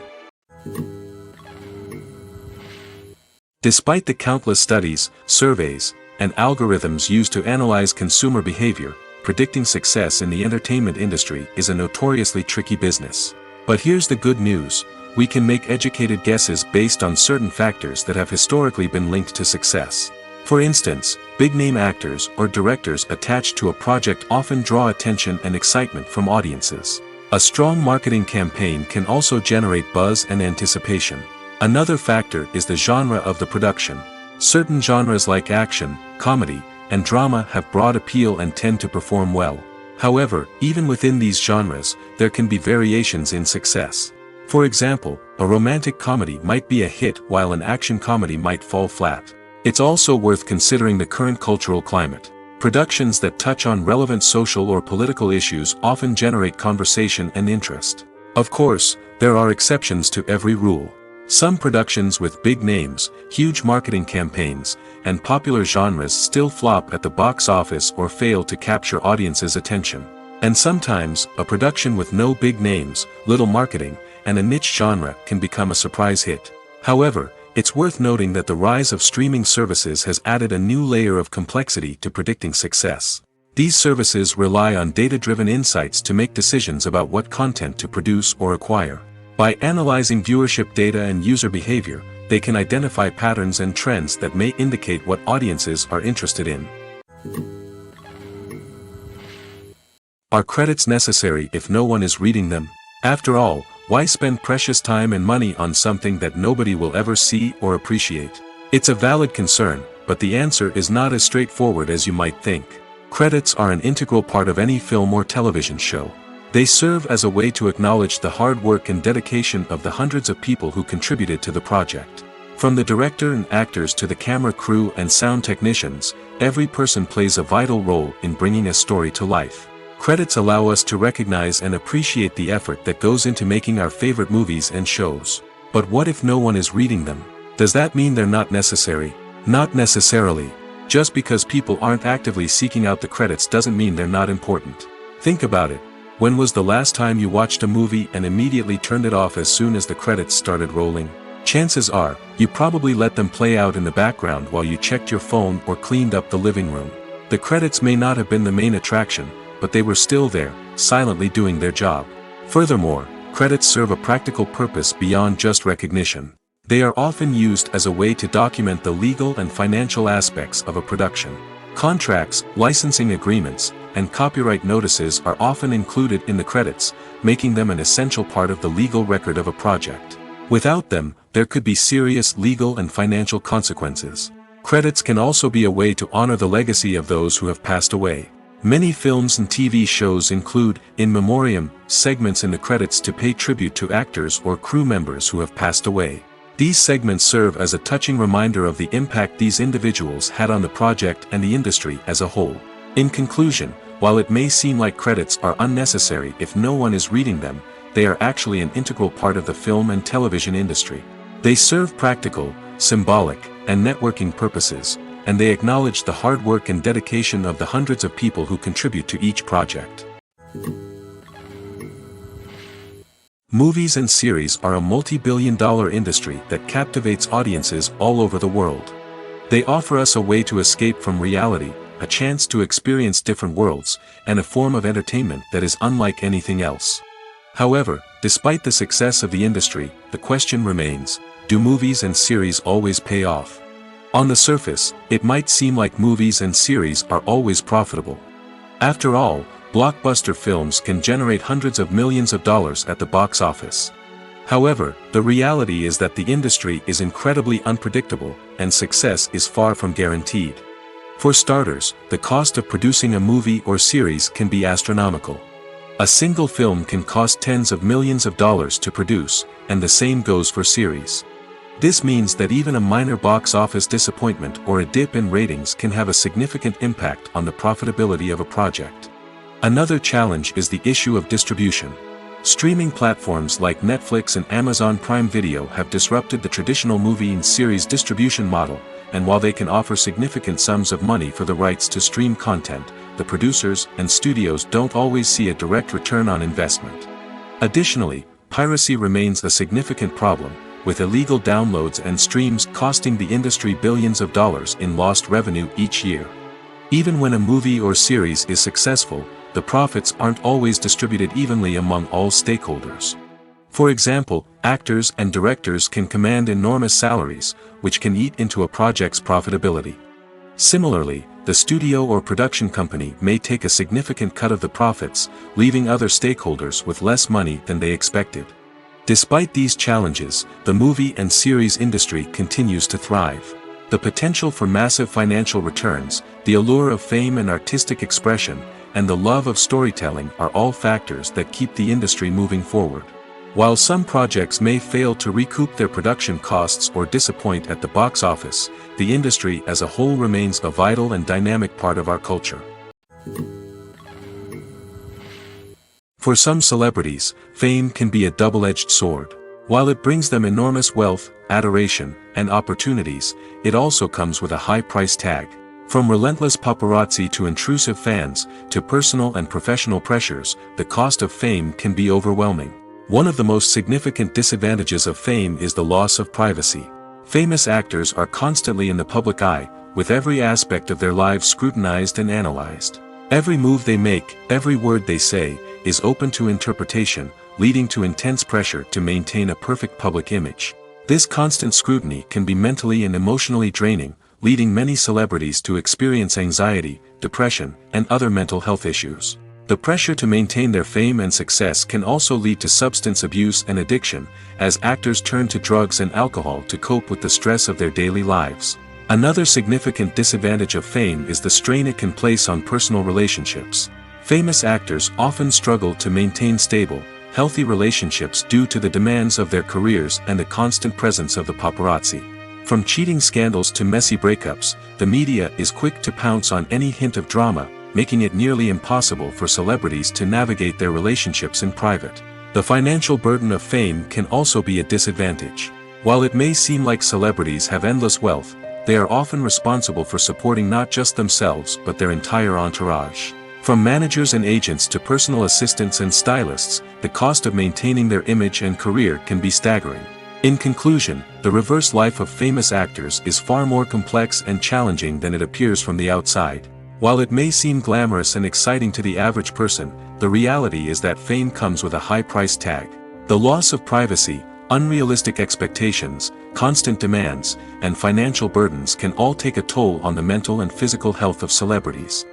Despite the countless studies, surveys, and algorithms used to analyze consumer behavior, predicting success in the entertainment industry is a notoriously tricky business. But here's the good news: we can make educated guesses based on certain factors that have historically been linked to success. For instance, big-name actors or directors attached to a project often draw attention and excitement from audiences. A strong marketing campaign can also generate buzz and anticipation. Another factor is the genre of the production. Certain genres like action, comedy, and drama have broad appeal and tend to perform well. However, even within these genres, there can be variations in success. For example, a romantic comedy might be a hit while an action comedy might fall flat. It's also worth considering the current cultural climate. Productions that touch on relevant social or political issues often generate conversation and interest. Of course, there are exceptions to every rule. Some productions with big names, huge marketing campaigns, and popular genres still flop at the box office or fail to capture audiences' attention. And sometimes, a production with no big names, little marketing, and a niche genre can become a surprise hit. However, it's worth noting that the rise of streaming services has added a new layer of complexity to predicting success. These services rely on data-driven insights to make decisions about what content to produce or acquire. By analyzing viewership data and user behavior, they can identify patterns and trends that may indicate what audiences are interested in. Are credits necessary if no one is reading them? After all, why spend precious time and money on something that nobody will ever see or appreciate? It's a valid concern, but the answer is not as straightforward as you might think. Credits are an integral part of any film or television show. They serve as a way to acknowledge the hard work and dedication of the hundreds of people who contributed to the project. From the director and actors to the camera crew and sound technicians, every person plays a vital role in bringing a story to life. Credits allow us to recognize and appreciate the effort that goes into making our favorite movies and shows. But what if no one is reading them? Does that mean they're not necessary? Not necessarily. Just because people aren't actively seeking out the credits doesn't mean they're not important. Think about it. When was the last time you watched a movie and immediately turned it off as soon as the credits started rolling? Chances are, you probably let them play out in the background while you checked your phone or cleaned up the living room. The credits may not have been the main attraction, but they were still there, silently doing their job. Furthermore, credits serve a practical purpose beyond just recognition. They are often used as a way to document the legal and financial aspects of a production. Contracts, licensing agreements, and copyright notices are often included in the credits, making them an essential part of the legal record of a project. Without them, there could be serious legal and financial consequences. Credits can also be a way to honor the legacy of those who have passed away. Many films and TV shows include, in memoriam, segments in the credits to pay tribute to actors or crew members who have passed away. These segments serve as a touching reminder of the impact these individuals had on the project and the industry as a whole. In conclusion, while it may seem like credits are unnecessary if no one is reading them, they are actually an integral part of the film and television industry. They serve practical, symbolic, and networking purposes, and they acknowledge the hard work and dedication of the hundreds of people who contribute to each project. Movies and series are a multi-billion-dollar industry that captivates audiences all over the world. They offer us a way to escape from reality, a chance to experience different worlds, and a form of entertainment that is unlike anything else. However, despite the success of the industry, the question remains, do movies and series always pay off? On the surface, it might seem like movies and series are always profitable. After all, blockbuster films can generate hundreds of millions of dollars at the box office. However, the reality is that the industry is incredibly unpredictable, and success is far from guaranteed. For starters, the cost of producing a movie or series can be astronomical. A single film can cost tens of millions of dollars to produce, and the same goes for series. This means that even a minor box office disappointment or a dip in ratings can have a significant impact on the profitability of a project. Another challenge is the issue of distribution. Streaming platforms like Netflix and Amazon Prime Video have disrupted the traditional movie and series distribution model, and while they can offer significant sums of money for the rights to stream content, the producers and studios don't always see a direct return on investment. Additionally, piracy remains a significant problem, with illegal downloads and streams costing the industry billions of dollars in lost revenue each year. Even when a movie or series is successful, the profits aren't always distributed evenly among all stakeholders. For example, actors and directors can command enormous salaries, which can eat into a project's profitability. Similarly, the studio or production company may take a significant cut of the profits, leaving other stakeholders with less money than they expected. Despite these challenges, the movie and series industry continues to thrive. The potential for massive financial returns, the allure of fame and artistic expression, and the love of storytelling are all factors that keep the industry moving forward. While some projects may fail to recoup their production costs or disappoint at the box office, the industry as a whole remains a vital and dynamic part of our culture. For some celebrities, fame can be a double-edged sword. While it brings them enormous wealth, adoration, and opportunities, it also comes with a high price tag. From relentless paparazzi to intrusive fans, to personal and professional pressures, the cost of fame can be overwhelming. One of the most significant disadvantages of fame is the loss of privacy. Famous actors are constantly in the public eye, with every aspect of their lives scrutinized and analyzed. Every move they make, every word they say, is open to interpretation, leading to intense pressure to maintain a perfect public image. This constant scrutiny can be mentally and emotionally draining, leading many celebrities to experience anxiety, depression, and other mental health issues. The pressure to maintain their fame and success can also lead to substance abuse and addiction, as actors turn to drugs and alcohol to cope with the stress of their daily lives. Another significant disadvantage of fame is the strain it can place on personal relationships. Famous actors often struggle to maintain stable, healthy relationships due to the demands of their careers and the constant presence of the paparazzi. From cheating scandals to messy breakups, the media is quick to pounce on any hint of drama, making it nearly impossible for celebrities to navigate their relationships in private. The financial burden of fame can also be a disadvantage. While it may seem like celebrities have endless wealth, they are often responsible for supporting not just themselves but their entire entourage. From managers and agents to personal assistants and stylists, the cost of maintaining their image and career can be staggering. In conclusion, the reverse life of famous actors is far more complex and challenging than it appears from the outside. While it may seem glamorous and exciting to the average person, the reality is that fame comes with a high price tag. The loss of privacy, unrealistic expectations, constant demands, and financial burdens can all take a toll on the mental and physical health of celebrities.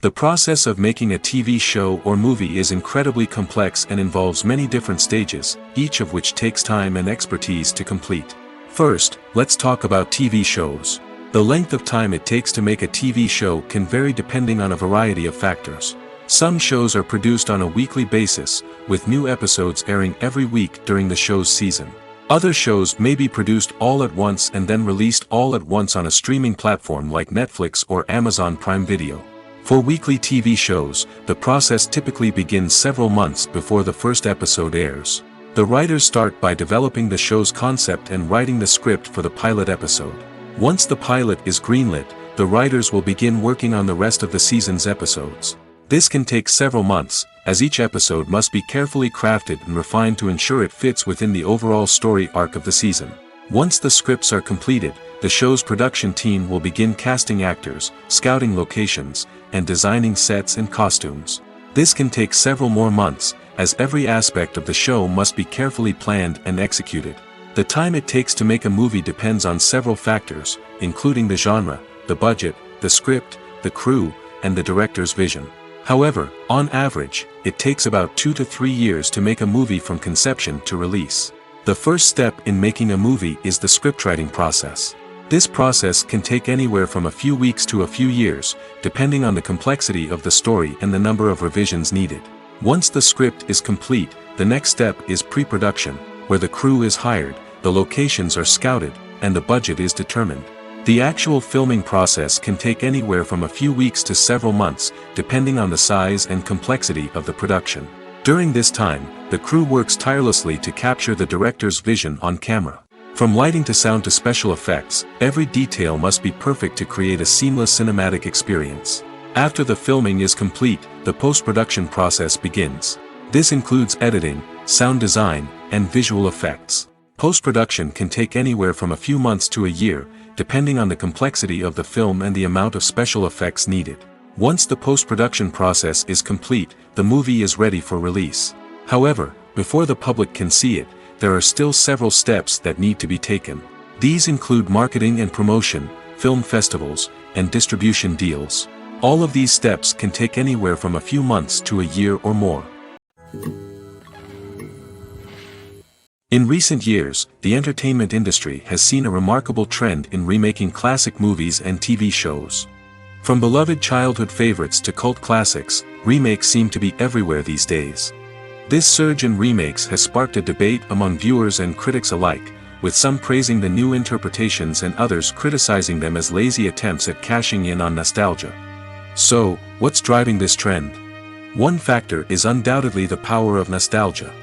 The process of making a TV show or movie is incredibly complex and involves many different stages, each of which takes time and expertise to complete. First, let's talk about TV shows. The length of time it takes to make a TV show can vary depending on a variety of factors. Some shows are produced on a weekly basis, with new episodes airing every week during the show's season. Other shows may be produced all at once and then released all at once on a streaming platform like Netflix or Amazon Prime Video. For weekly TV shows, the process typically begins several months before the first episode airs. The writers start by developing the show's concept and writing the script for the pilot episode. Once the pilot is greenlit, the writers will begin working on the rest of the season's episodes. This can take several months, as each episode must be carefully crafted and refined to ensure it fits within the overall story arc of the season. Once the scripts are completed, the show's production team will begin casting actors, scouting locations, and designing sets and costumes. This can take several more months, as every aspect of the show must be carefully planned and executed. The time it takes to make a movie depends on several factors, including the genre, the budget, the script, the crew, and the director's vision. However, on average, it takes about 2 to 3 years to make a movie from conception to release. The first step in making a movie is the scriptwriting process. This process can take anywhere from a few weeks to a few years, depending on the complexity of the story and the number of revisions needed. Once the script is complete, the next step is pre-production, where the crew is hired, the locations are scouted, and the budget is determined. The actual filming process can take anywhere from a few weeks to several months, depending on the size and complexity of the production. During this time, the crew works tirelessly to capture the director's vision on camera. From lighting to sound to special effects, every detail must be perfect to create a seamless cinematic experience. After the filming is complete, the post-production process begins. This includes editing, sound design, and visual effects. Post-production can take anywhere from a few months to a year, depending on the complexity of the film and the amount of special effects needed. Once the post-production process is complete, the movie is ready for release. However, before the public can see it, there are still several steps that need to be taken. These include marketing and promotion, film festivals, and distribution deals. All of these steps can take anywhere from a few months to a year or more. In recent years, the entertainment industry has seen a remarkable trend in remaking classic movies and TV shows. From beloved childhood favorites to cult classics, remakes seem to be everywhere these days. This surge in remakes has sparked a debate among viewers and critics alike, with some praising the new interpretations and others criticizing them as lazy attempts at cashing in on nostalgia. So, what's driving this trend? One factor is undoubtedly the power of nostalgia.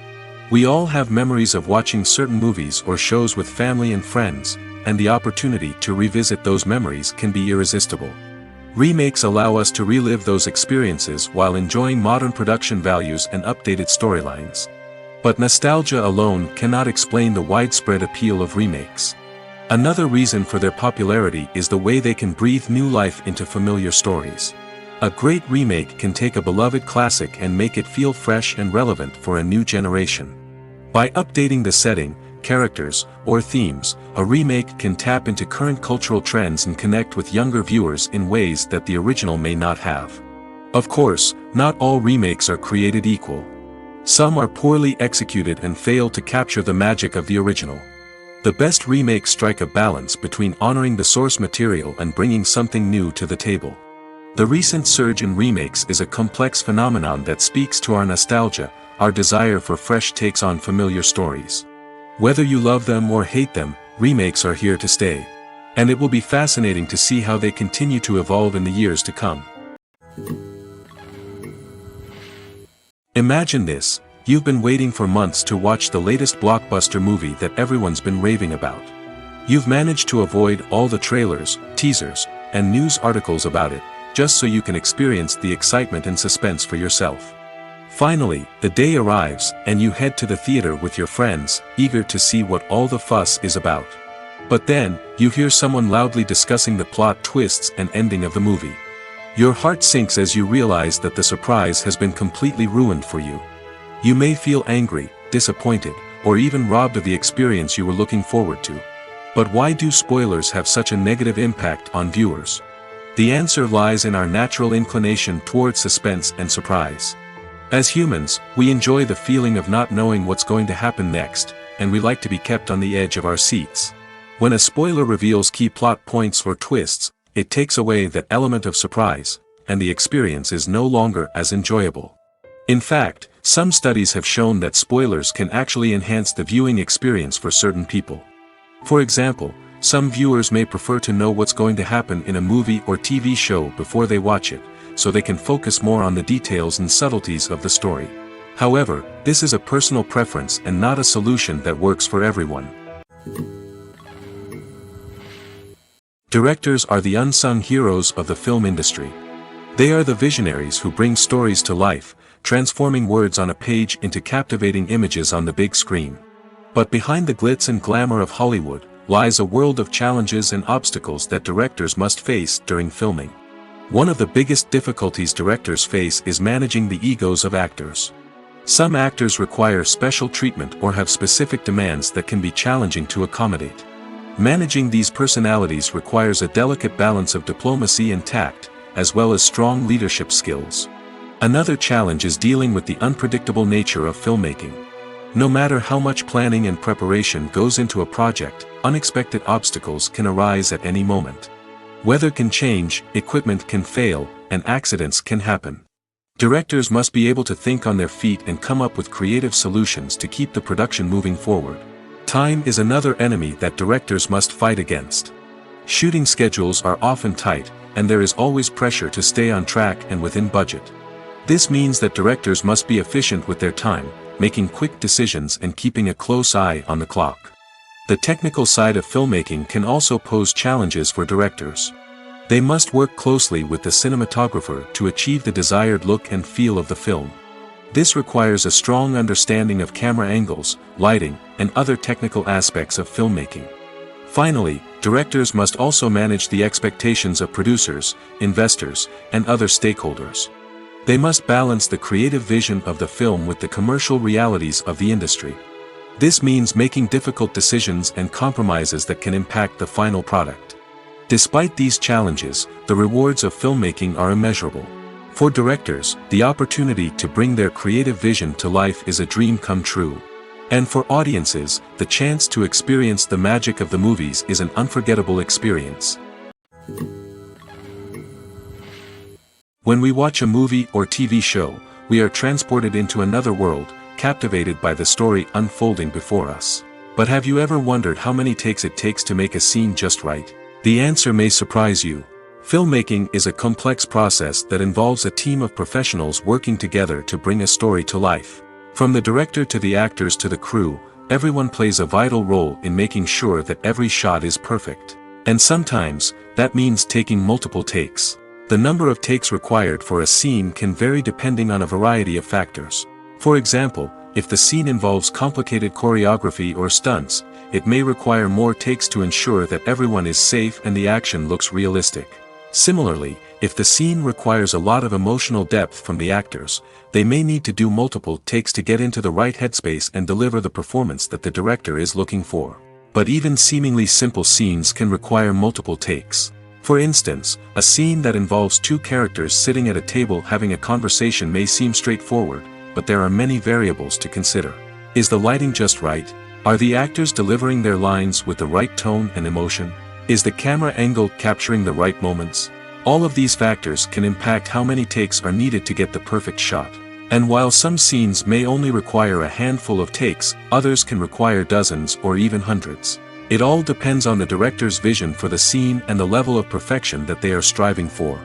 We all have memories of watching certain movies or shows with family and friends, and the opportunity to revisit those memories can be irresistible. Remakes allow us to relive those experiences while enjoying modern production values and updated storylines. But nostalgia alone cannot explain the widespread appeal of remakes. Another reason for their popularity is the way they can breathe new life into familiar stories. A great remake can take a beloved classic and make it feel fresh and relevant for a new generation. By updating the setting, characters, or themes, a remake can tap into current cultural trends and connect with younger viewers in ways that the original may not have. Of course, not all remakes are created equal. Some are poorly executed and fail to capture the magic of the original. The best remakes strike a balance between honoring the source material and bringing something new to the table. The recent surge in remakes is a complex phenomenon that speaks to our nostalgia, our desire for fresh takes on familiar stories. Whether you love them or hate them, remakes are here to stay. And it will be fascinating to see how they continue to evolve in the years to come. Imagine this: you've been waiting for months to watch the latest blockbuster movie that everyone's been raving about. You've managed to avoid all the trailers, teasers, and news articles about it, just so you can experience the excitement and suspense for yourself. Finally, the day arrives, and you head to the theater with your friends, eager to see what all the fuss is about. But then, you hear someone loudly discussing the plot twists and ending of the movie. Your heart sinks as you realize that the surprise has been completely ruined for you. You may feel angry, disappointed, or even robbed of the experience you were looking forward to. But why do spoilers have such a negative impact on viewers? The answer lies in our natural inclination towards suspense and surprise. As humans, we enjoy the feeling of not knowing what's going to happen next, and we like to be kept on the edge of our seats. When a spoiler reveals key plot points or twists, it takes away that element of surprise, and the experience is no longer as enjoyable. In fact, some studies have shown that spoilers can actually enhance the viewing experience for certain people. For example, some viewers may prefer to know what's going to happen in a movie or TV show before they watch it, so they can focus more on the details and subtleties of the story. However, this is a personal preference and not a solution that works for everyone. Directors are the unsung heroes of the film industry. They are the visionaries who bring stories to life, transforming words on a page into captivating images on the big screen. But behind the glitz and glamour of Hollywood lies a world of challenges and obstacles that directors must face during filming. One of the biggest difficulties directors face is managing the egos of actors. Some actors require special treatment or have specific demands that can be challenging to accommodate. Managing these personalities requires a delicate balance of diplomacy and tact, as well as strong leadership skills. Another challenge is dealing with the unpredictable nature of filmmaking. No matter how much planning and preparation goes into a project, unexpected obstacles can arise at any moment. Weather can change, equipment can fail, and accidents can happen. Directors must be able to think on their feet and come up with creative solutions to keep the production moving forward. Time is another enemy that directors must fight against. Shooting schedules are often tight, and there is always pressure to stay on track and within budget. This means that directors must be efficient with their time, making quick decisions and keeping a close eye on the clock. The technical side of filmmaking can also pose challenges for directors. They must work closely with the cinematographer to achieve the desired look and feel of the film. This requires a strong understanding of camera angles, lighting, and other technical aspects of filmmaking. Finally, directors must also manage the expectations of producers, investors, and other stakeholders. They must balance the creative vision of the film with the commercial realities of the industry. This means making difficult decisions and compromises that can impact the final product. Despite these challenges, the rewards of filmmaking are immeasurable. For directors, the opportunity to bring their creative vision to life is a dream come true. And for audiences, the chance to experience the magic of the movies is an unforgettable experience. When we watch a movie or TV show, we are transported into another world, captivated by the story unfolding before us. But have you ever wondered how many takes it takes to make a scene just right? The answer may surprise you. Filmmaking is a complex process that involves a team of professionals working together to bring a story to life. From the director to the actors to the crew, everyone plays a vital role in making sure that every shot is perfect. And sometimes, that means taking multiple takes. The number of takes required for a scene can vary depending on a variety of factors. For example, if the scene involves complicated choreography or stunts, it may require more takes to ensure that everyone is safe and the action looks realistic. Similarly, If the scene requires a lot of emotional depth from the actors, they may need to do multiple takes to get into the right headspace and deliver the performance that the director is looking for. But even seemingly simple scenes can require multiple takes. For instance, a scene that involves two characters sitting at a table having a conversation may seem straightforward, but there are many variables to consider. Is the lighting just right? Are the actors delivering their lines with the right tone and emotion? Is the camera angle capturing the right moments? All of these factors can impact how many takes are needed to get the perfect shot. And while some scenes may only require a handful of takes, others can require dozens or even hundreds. It all depends on the director's vision for the scene and the level of perfection that they are striving for.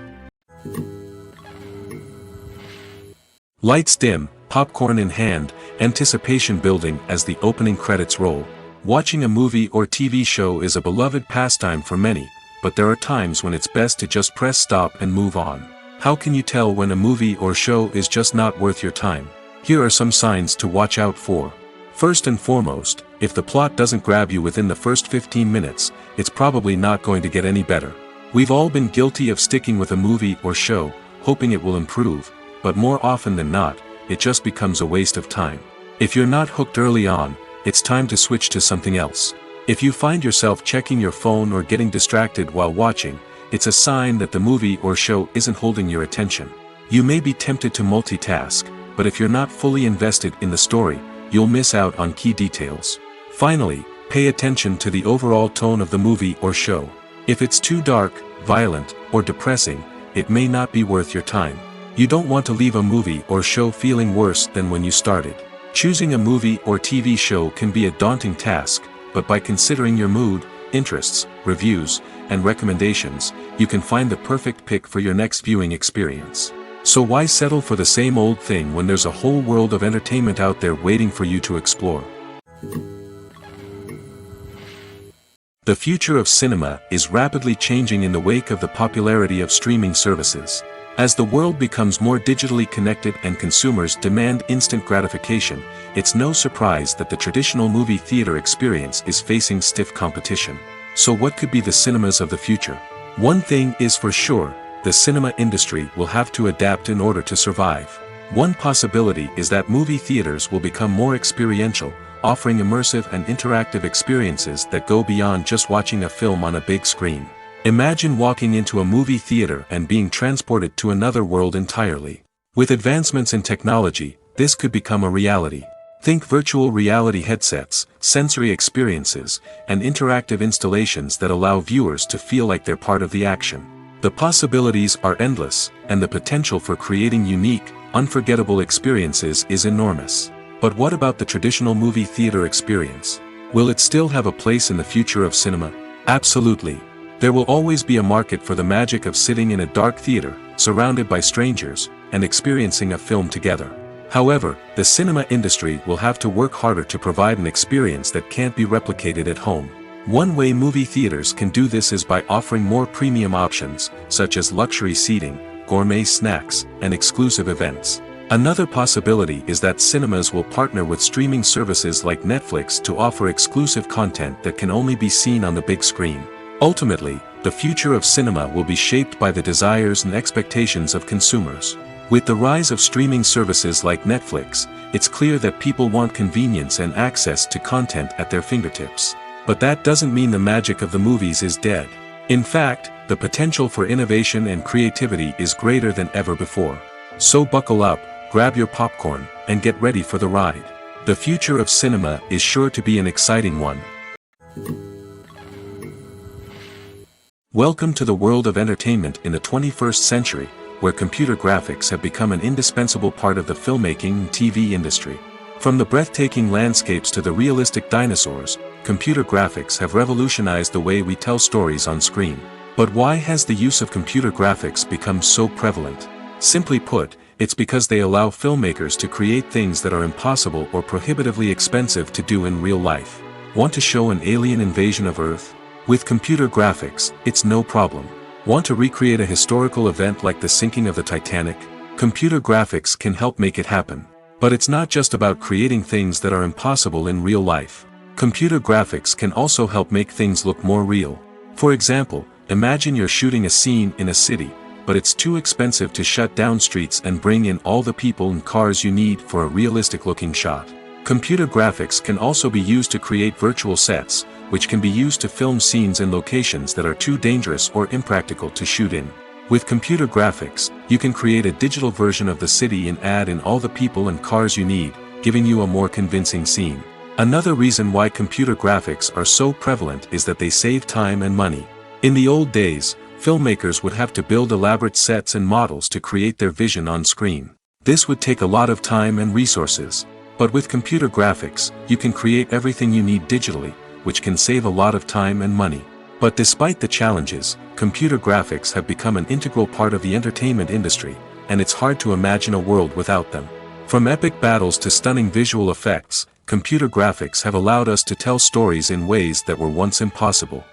Lights dim, popcorn in hand, anticipation building as the opening credits roll. Watching a movie or TV show is a beloved pastime for many, but there are times when it's best to just press stop and move on. How can you tell when a movie or show is just not worth your time? Here are some signs to watch out for. First and foremost, if the plot doesn't grab you within the first 15 minutes, it's probably not going to get any better. We've all been guilty of sticking with a movie or show, hoping it will improve, but more often than not, it just becomes a waste of time. If you're not hooked early on, it's time to switch to something else. If you find yourself checking your phone or getting distracted while watching, it's a sign that the movie or show isn't holding your attention. You may be tempted to multitask, but if you're not fully invested in the story, you'll miss out on key details. Finally, pay attention to the overall tone of the movie or show. If it's too dark, violent, or depressing, it may not be worth your time. You don't want to leave a movie or show feeling worse than when you started. Choosing a movie or TV show can be a daunting task, but by considering your mood, interests, reviews, and recommendations, you can find the perfect pick for your next viewing experience. So why settle for the same old thing when there's a whole world of entertainment out there waiting for you to explore? The future of cinema is rapidly changing in the wake of the popularity of streaming services. As the world becomes more digitally connected and consumers demand instant gratification, it's no surprise that the traditional movie theater experience is facing stiff competition. So what could be the cinemas of the future? One thing is for sure, the cinema industry will have to adapt in order to survive. One possibility is that movie theaters will become more experiential, offering immersive and interactive experiences that go beyond just watching a film on a big screen. Imagine walking into a movie theater and being transported to another world entirely. With advancements in technology, this could become a reality. Think virtual reality headsets, sensory experiences, and interactive installations that allow viewers to feel like they're part of the action. The possibilities are endless, and the potential for creating unique, unforgettable experiences is enormous. But what about the traditional movie theater experience? Will it still have a place in the future of cinema? Absolutely. There will always be a market for the magic of sitting in a dark theater, surrounded by strangers, and experiencing a film together. However, the cinema industry will have to work harder to provide an experience that can't be replicated at home. One way movie theaters can do this is by offering more premium options, such as luxury seating, gourmet snacks, and exclusive events. Another possibility is that cinemas will partner with streaming services like Netflix to offer exclusive content that can only be seen on the big screen. Ultimately, the future of cinema will be shaped by the desires and expectations of consumers. With the rise of streaming services like Netflix, it's clear that people want convenience and access to content at their fingertips. But that doesn't mean the magic of the movies is dead. In fact, the potential for innovation and creativity is greater than ever before. So buckle up, grab your popcorn, and get ready for the ride. The future of cinema is sure to be an exciting one. Welcome to the world of entertainment in the 21st century, where computer graphics have become an indispensable part of the filmmaking and TV industry. From the breathtaking landscapes to the realistic dinosaurs, computer graphics have revolutionized the way we tell stories on screen. But why has the use of computer graphics become so prevalent? Simply put, it's because they allow filmmakers to create things that are impossible or prohibitively expensive to do in real life. Want to show an alien invasion of Earth? With computer graphics, it's no problem. Want to recreate a historical event like the sinking of the Titanic? Computer graphics can help make it happen. But it's not just about creating things that are impossible in real life. Computer graphics can also help make things look more real. For example, imagine you're shooting a scene in a city, but it's too expensive to shut down streets and bring in all the people and cars you need for a realistic-looking shot. Computer graphics can also be used to create virtual sets, which can be used to film scenes in locations that are too dangerous or impractical to shoot in. With computer graphics, you can create a digital version of the city and add in all the people and cars you need, giving you a more convincing scene. Another reason why computer graphics are so prevalent is that they save time and money. In the old days, filmmakers would have to build elaborate sets and models to create their vision on screen. This would take a lot of time and resources. But with computer graphics, you can create everything you need digitally, which can save a lot of time and money. But despite the challenges, computer graphics have become an integral part of the entertainment industry, and it's hard to imagine a world without them. From epic battles to stunning visual effects, computer graphics have allowed us to tell stories in ways that were once impossible.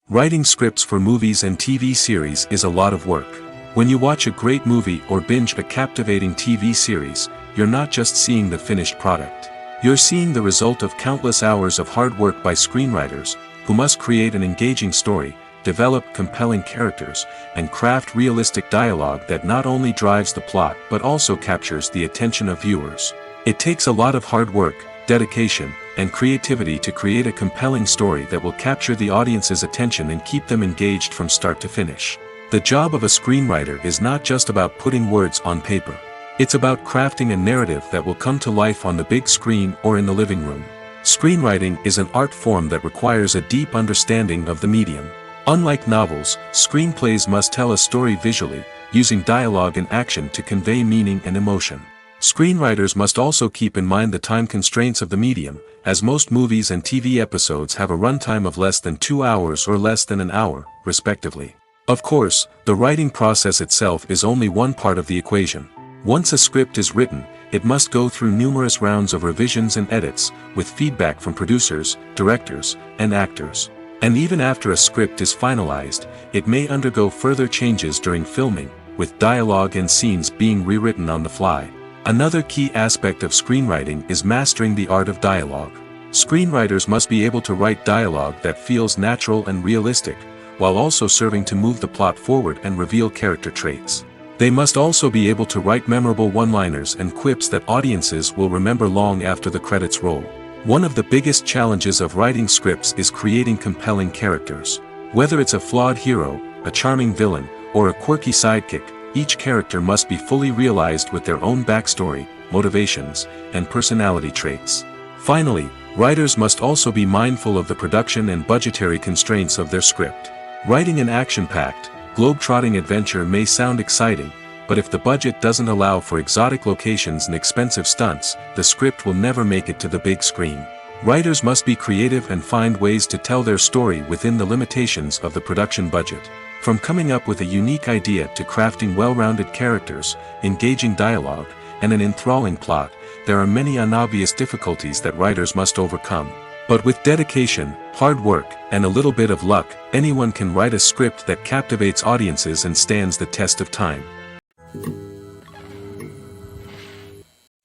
Writing scripts for movies and TV series is a lot of work. When you watch a great movie or binge a captivating TV series, you're not just seeing the finished product. You're seeing the result of countless hours of hard work by screenwriters, who must create an engaging story, develop compelling characters, and craft realistic dialogue that not only drives the plot but also captures the attention of viewers. It takes a lot of hard work, dedication, and creativity to create a compelling story that will capture the audience's attention and keep them engaged from start to finish. The job of a screenwriter is not just about putting words on paper. It's about crafting a narrative that will come to life on the big screen or in the living room. Screenwriting is an art form that requires a deep understanding of the medium. Unlike novels, screenplays must tell a story visually, using dialogue and action to convey meaning and emotion. Screenwriters must also keep in mind the time constraints of the medium, as most movies and TV episodes have a runtime of less than 2 hours or less than an hour, respectively. Of course, the writing process itself is only one part of the equation. Once a script is written, it must go through numerous rounds of revisions and edits, with feedback from producers, directors, and actors. And even after a script is finalized, it may undergo further changes during filming, with dialogue and scenes being rewritten on the fly. Another key aspect of screenwriting is mastering the art of dialogue. Screenwriters must be able to write dialogue that feels natural and realistic, while also serving to move the plot forward and reveal character traits. They must also be able to write memorable one-liners and quips that audiences will remember long after the credits roll. One of the biggest challenges of writing scripts is creating compelling characters. Whether it's a flawed hero, a charming villain, or a quirky sidekick, each character must be fully realized with their own backstory, motivations, and personality traits. Finally, writers must also be mindful of the production and budgetary constraints of their script. Writing an action-packed, globe-trotting adventure may sound exciting, but if the budget doesn't allow for exotic locations and expensive stunts, the script will never make it to the big screen. Writers must be creative and find ways to tell their story within the limitations of the production budget. From coming up with a unique idea to crafting well-rounded characters, engaging dialogue, and an enthralling plot, there are many unobvious difficulties that writers must overcome. But with dedication, hard work, and a little bit of luck, anyone can write a script that captivates audiences and stands the test of time.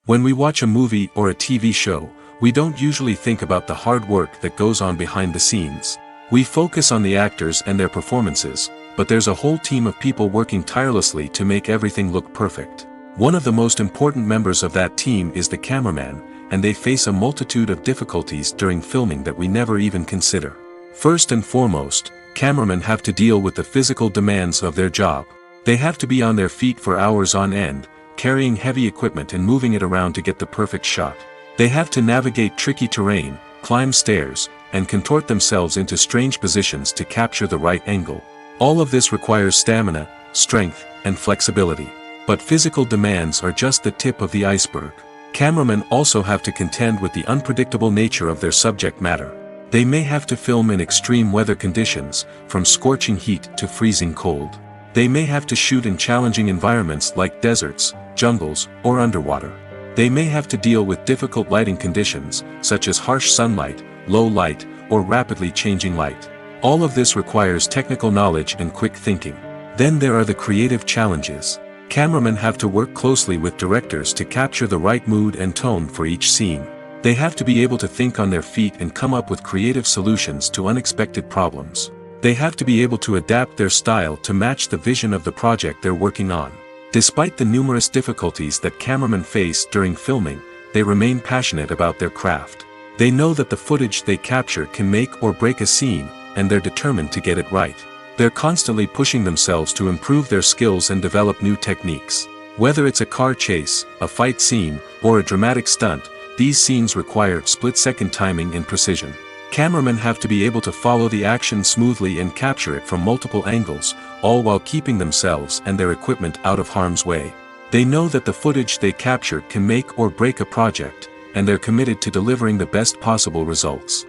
When we watch a movie or a TV show, we don't usually think about the hard work that goes on behind the scenes. We focus on the actors and their performances, but there's a whole team of people working tirelessly to make everything look perfect. One of the most important members of that team is the cameraman, and they face a multitude of difficulties during filming that we never even consider. First and foremost, cameramen have to deal with the physical demands of their job. They have to be on their feet for hours on end, carrying heavy equipment and moving it around to get the perfect shot. They have to navigate tricky terrain, climb stairs, and contort themselves into strange positions to capture the right angle. All of this requires stamina, strength, and flexibility. But physical demands are just the tip of the iceberg. Cameramen also have to contend with the unpredictable nature of their subject matter. They may have to film in extreme weather conditions, from scorching heat to freezing cold. They may have to shoot in challenging environments like deserts, jungles, or underwater. They may have to deal with difficult lighting conditions, such as harsh sunlight, low light, or rapidly changing light. All of this requires technical knowledge and quick thinking. Then there are the creative challenges. Cameramen have to work closely with directors to capture the right mood and tone for each scene. They have to be able to think on their feet and come up with creative solutions to unexpected problems. They have to be able to adapt their style to match the vision of the project they're working on. Despite the numerous difficulties that cameramen face during filming, they remain passionate about their craft. They know that the footage they capture can make or break a scene, and they're determined to get it right. They're constantly pushing themselves to improve their skills and develop new techniques. Whether it's a car chase, a fight scene, or a dramatic stunt, these scenes require split-second timing and precision. Cameramen have to be able to follow the action smoothly and capture it from multiple angles, all while keeping themselves and their equipment out of harm's way. They know that the footage they capture can make or break a project, and they're committed to delivering the best possible results.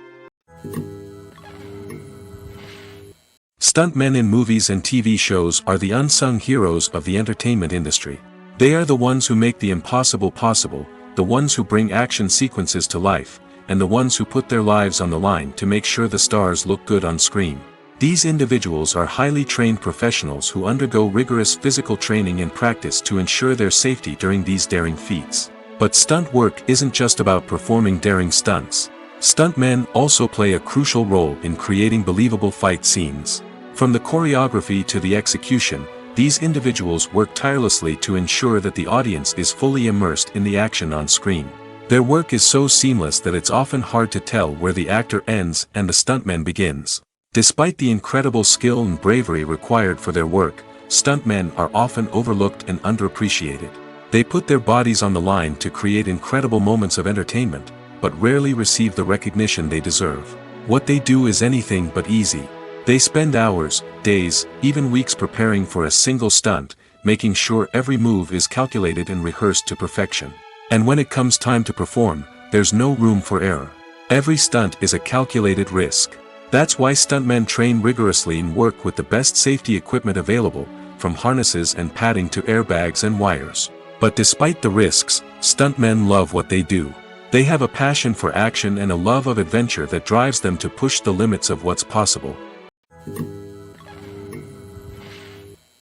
Stuntmen in movies and TV shows are the unsung heroes of the entertainment industry. They are the ones who make the impossible possible, the ones who bring action sequences to life, and the ones who put their lives on the line to make sure the stars look good on screen. These individuals are highly trained professionals who undergo rigorous physical training and practice to ensure their safety during these daring feats. But stunt work isn't just about performing daring stunts. Stuntmen also play a crucial role in creating believable fight scenes. From the choreography to the execution, these individuals work tirelessly to ensure that the audience is fully immersed in the action on screen. Their work is so seamless that it's often hard to tell where the actor ends and the stuntman begins. Despite the incredible skill and bravery required for their work, stuntmen are often overlooked and underappreciated. They put their bodies on the line to create incredible moments of entertainment, but rarely receive the recognition they deserve. What they do is anything but easy. They spend hours, days, even weeks preparing for a single stunt, making sure every move is calculated and rehearsed to perfection. And when it comes time to perform, there's no room for error. Every stunt is a calculated risk. That's why stuntmen train rigorously and work with the best safety equipment available, from harnesses and padding to airbags and wires. But despite the risks, stuntmen love what they do. They have a passion for action and a love of adventure that drives them to push the limits of what's possible.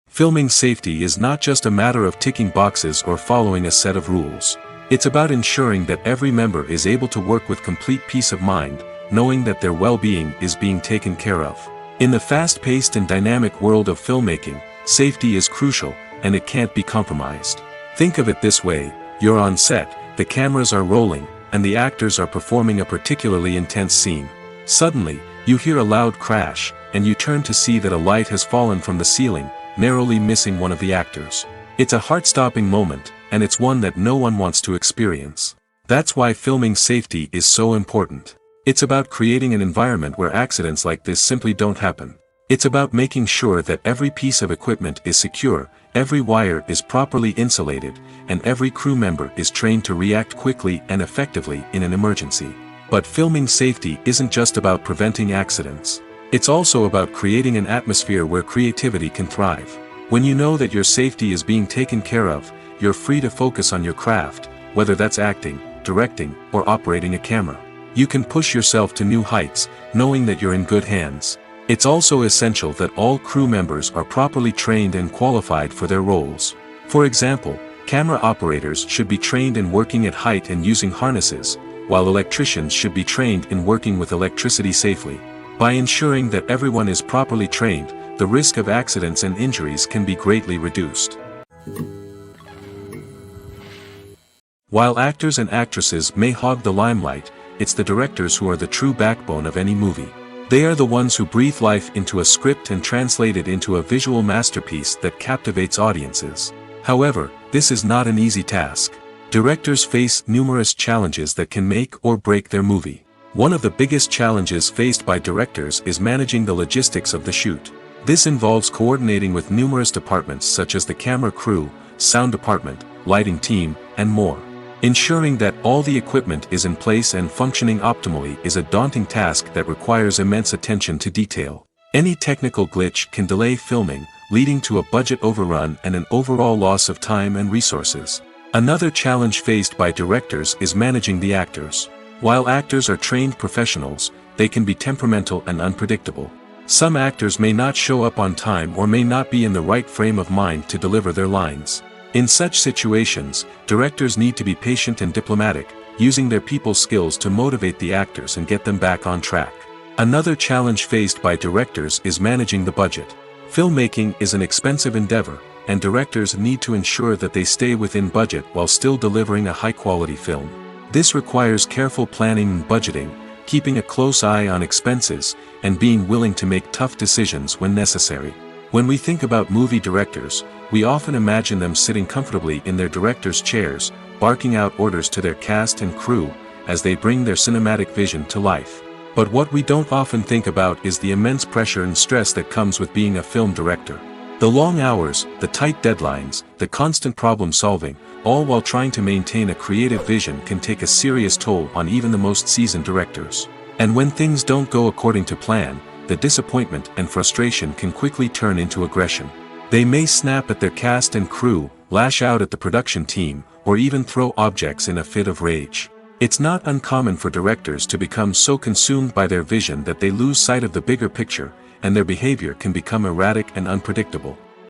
Filming safety is not just a matter of ticking boxes or following a set of rules. It's about ensuring that every member is able to work with complete peace of mind, knowing that their well-being is being taken care of. In the fast-paced and dynamic world of filmmaking, safety is crucial, and it can't be compromised. Think of it this way: you're on set, the cameras are rolling, and the actors are performing a particularly intense scene. Suddenly, you hear a loud crash, and you turn to see that a light has fallen from the ceiling, narrowly missing one of the actors. It's a heart-stopping moment, and it's one that no one wants to experience. That's why filming safety is so important. It's about creating an environment where accidents like this simply don't happen. It's about making sure that every piece of equipment is secure, every wire is properly insulated, and every crew member is trained to react quickly and effectively in an emergency. But filming safety isn't just about preventing accidents. It's also about creating an atmosphere where creativity can thrive. When you know that your safety is being taken care of, you're free to focus on your craft, whether that's acting, directing, or operating a camera. You can push yourself to new heights, knowing that you're in good hands. It's also essential that all crew members are properly trained and qualified for their roles. For example, camera operators should be trained in working at height and using harnesses, while electricians should be trained in working with electricity safely. By ensuring that everyone is properly trained, the risk of accidents and injuries can be greatly reduced. While actors and actresses may hog the limelight, it's the directors who are the true backbone of any movie. They are the ones who breathe life into a script and translate it into a visual masterpiece that captivates audiences. However, this is not an easy task. Directors face numerous challenges that can make or break their movie. One of the biggest challenges faced by directors is managing the logistics of the shoot. This involves coordinating with numerous departments such as the camera crew, sound department, lighting team, and more. Ensuring that all the equipment is in place and functioning optimally is a daunting task that requires immense attention to detail. Any technical glitch can delay filming, leading to a budget overrun and an overall loss of time and resources. Another challenge faced by directors is managing the actors. While actors are trained professionals, they can be temperamental and unpredictable. Some actors may not show up on time or may not be in the right frame of mind to deliver their lines. In such situations, directors need to be patient and diplomatic, using their people skills to motivate the actors and get them back on track. Another challenge faced by directors is managing the budget. Filmmaking is an expensive endeavor, and directors need to ensure that they stay within budget while still delivering a high-quality film. This requires careful planning and budgeting, keeping a close eye on expenses, and being willing to make tough decisions when necessary. When we think about movie directors, we often imagine them sitting comfortably in their director's chairs, barking out orders to their cast and crew, as they bring their cinematic vision to life. But what we don't often think about is the immense pressure and stress that comes with being a film director. The long hours, the tight deadlines, the constant problem solving, all while trying to maintain a creative vision can take a serious toll on even the most seasoned directors. And when things don't go according to plan, the disappointment and frustration can quickly turn into aggression. They may snap at their cast and crew, lash out at the production team, or even throw objects in a fit of rage. It's not uncommon for directors to become so consumed by their vision that they lose sight of the bigger picture, and their behavior can become erratic and unpredictable.